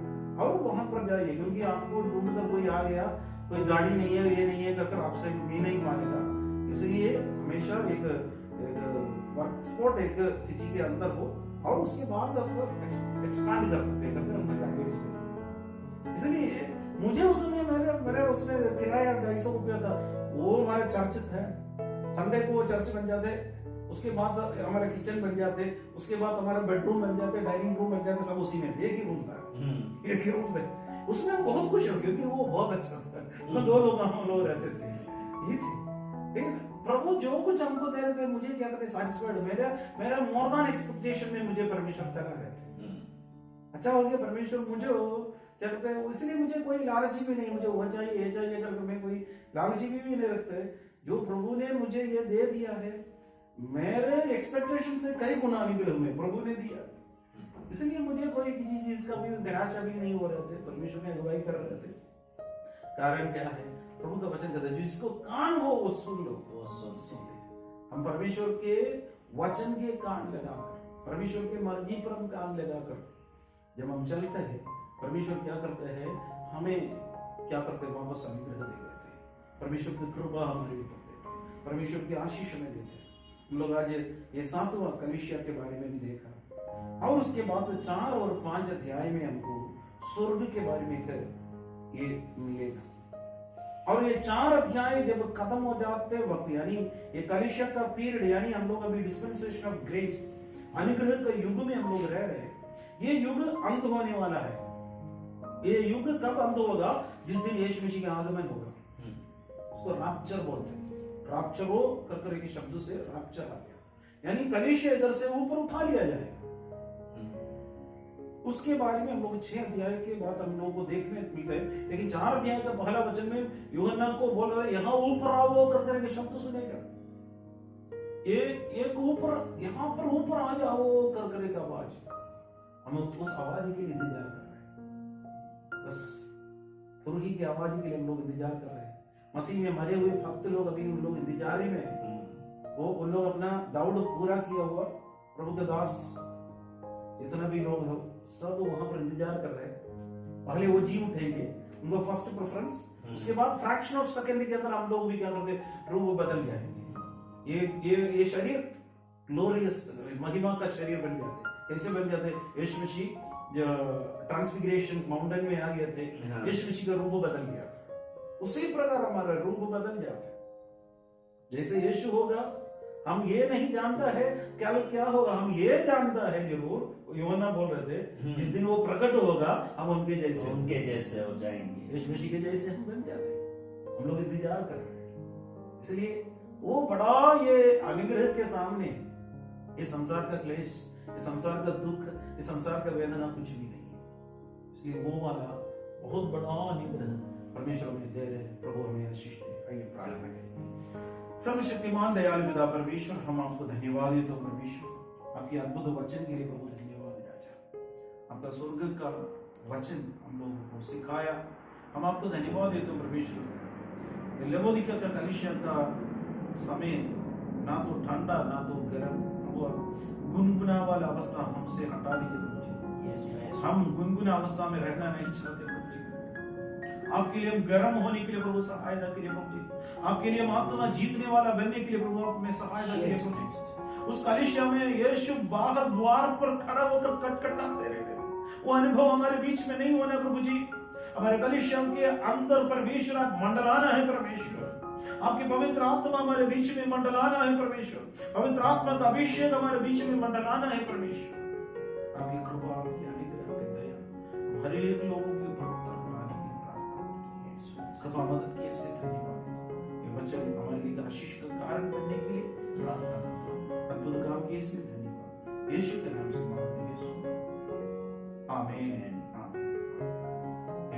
Speaker 1: और वहां पर जाइए, क्योंकि आपको ढूंढकर कोई आ गया, कोई गाड़ी नहीं है, ये नहीं है कर आपसे भी नहीं मानेगा। इसलिए हमेशा एक वर्क स्पॉट एक सिटी के अंदर हो, और उसके बाद आप एक्सपांड कर सकते हैं, करके हमने कैटेगरीज दी। इसलिए मुझे उस समय मेरे उसने किराया 250 रुपया था, वो हमारा चर्च था, संडे को वो चर्च बन जाते, उसके बाद हमारा किचन बन जाते, उसके बाद हमारा बेडरूम बन जाते, डाइनिंग रूम बन जाते, सब उसी में, एक ही रूम था, एक ही रूम में। उसमें हम बहुत खुश हो, क्योंकि वो बहुत अच्छा था, उसमें 2 लोग हम लोग रहते थे, ये थे। लेकिन प्रभु जो कुछ हमको दे रहे थे, मुझे क्या कहते हैं, सैटिस्फाइड, मेरा मोर देन एक्सपेक्टेशन में मुझे परमेश्वर चला रहे थे। अच्छा हो गया, परमेश्वर मुझे क्या कहते हैं, इसलिए मुझे कोई लालची भी नहीं, मुझे वो चाहिए ये चाहिए करके मैं कोई लालची भी नहीं रखते। जो प्रभु ने मुझे ये दे दिया है, मेरे एक्सपेक्टेशन से कई गुना निकले हुए प्रभु ने दिया, इसलिए मुझे कोई किसी चीज का भी निराशा भी नहीं हो रहे थे। परमेश्वर ने अगुवाई कर रहे थे। कारण क्या है, प्रभु का वचन कहता है जिसको कान हो वो सुन लो, वो सुन ले। हम परमेश्वर के वचन के कान लगाकर, परमेश्वर के मर्जी पर हम कान लगाकर जब हम चलते हैं, परमेश्वर क्या करते हैं, हमें क्या करते हैं, वापस अनुग्रह दे देते हैं, परमेश्वर की कृपा हमारे ऊपर देते हैं, परमेश्वर की आशीष हमें देते हैं। हम लोग आज ये 7वां कलीसिया के बारे में भी देखा, और उसके बाद 4 और 5 अध्याय में हमको स्वर्ग के बारे में ये मिलेगा। और ये 4 अध्याय जब खत्म हो जाते वक्त, यानी ये कलीसिया का पीरियड, यानी हम लोग अभी डिस्पेंसेशन ऑफ ग्रेस, अनुग्रह का युग में हम लोग रह रहे हैं। ये युग अंत होने वाला है। ये युग कब अंत होगा, जिस दिन यीशु मसीह का आगमन होगा। उसको रैप्चर बोलते हैं। रैप्चरो करके एक शब्द से रैप्चर आ गया, यानी कलीसिया इधर से ऊपर उठा लिया जाएगा। उसके बारे में हम लोग 6 अध्याय के बाद हम लोगों को देखने मिलते हैं। लेकिन 4 अध्याय का पहला वचन में यूहन्ना को बोल रहा है, यहाँ ऊपर आओ करके एक शब्द सुनेगा। एक ऊपर, यहाँ पर ऊपर आ जाओ करके एक आवाज, हम उस आवाज के लिए इंतजार कर रहे हैं। बस तुरही की आवाज के लिए हम लोग इंतजार कर रहे हैं। मसीह में मरे हुए भक्त लोग अभी उन लोग इंतजार में हैं। वो उन लोग अपना दौड़ पूरा किया हुआ, प्रभु के दास जितना भी लोग हो सब वहां पर इंतजार कर रहे हैं। पहले वो जी उठेंगे, उनको फर्स्ट प्रेफरेंस, उसके बाद फ्रैक्शन ऑफ सेकंड के अंदर हम लोग भी क्या करते हैं, रूप बदल जाएंगे। ये शरीर ग्लोरियस महिमा का शरीर बन जाते। कैसे बन जाते? यीशु मसीह जो ट्रांसफिगरेशन माउंटेन में आ गए थे, यीशु मसीह का रूप बदल गया था, उसी प्रकार हमारा रूप बदल जाता। जैसे यीशु होगा, हम ये नहीं जानता है क्या होगा, हम ये जानता है जरूर, यूहन्ना बोल रहे थे, जिस दिन वो प्रकट होगा हम उनके जैसे हो जाएंगे, यीशु मसीह के जैसे हम बन जाते। हम लोग इंतजार कर रहे हैं। इसलिए वो बड़ा ये अनुग्रह के सामने ये संसार का क्लेश, ये संसार का दुख, ये संसार का वेदना कुछ भी नहीं है। इसलिए वो वाला बहुत बड़ा अनुग्रह परमेश्वर हमें दे रहे हैं। प्रभु हमें आशीष दे। आइए प्रार्थना करें। सर्वशक्तिमान दयालु पिता परमेश्वर, हम आपको धन्यवाद देते हैं परमेश्वर, आपके अद्भुत वचन के लिए प्रभु धन्यवाद राजा। आपका स्वर्ग का वचन हम लोगों को सिखाया, हम आपको धन्यवाद देते हैं परमेश्वर। लवोदिका का कलीसिया का समय ना तो ठंडा ना तो गर्म, गुनगुना वाला अवस्था हमसे हटा दीजिए प्रभु जी। हम गुनगुना अवस्था में रहना नहीं चाहते प्रभु जी। आपके लिए हम गर्म होने के लिए प्रभु सहायता के लिए प्रभु जी, आपके लिए हम आत्मा जीतने वाला बनने के लिए प्रभु आप में सहायता के लिए प्रभु जी। उस कलीसिया में यीशु बाहर द्वार पर खड़ा होकर कटकटाते रहे, वो अनुभव हमारे बीच में नहीं होना प्रभु जी। हमारे कलीसिया के अंदर परमेश्वर आप मंडलाना है परमेश्वर, आपकी पवित्र आत्मा हमारे बीच में मंडलाना है परमेश्वर, पवित्र आत्मा का अभिषेक हमारे बीच में मंडलाना है परमेश्वर। आपकी कृपा, आपकी अनुग्रह, आपकी दया हर एक लोगों के ऊपर उतरने की प्रार्थना करते हैं। कृपा मदद के इसलिए धन्यवाद। ये वचन हमारे लिए आशीष का कारण बनने के लिए प्रार्थना करता हूँ। अद्भुत काम के इसलिए धन्यवाद। यीशु के नाम से मांगते हैं, आमीन।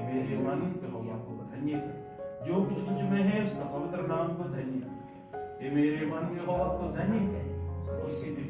Speaker 1: मेरे मन यहोवा को धन्य कर, जो कुछ तुझ में है उसका पवित्र नाम को धन्य कर। ये मेरे मन यहोवा को धन्य कर, इसी भी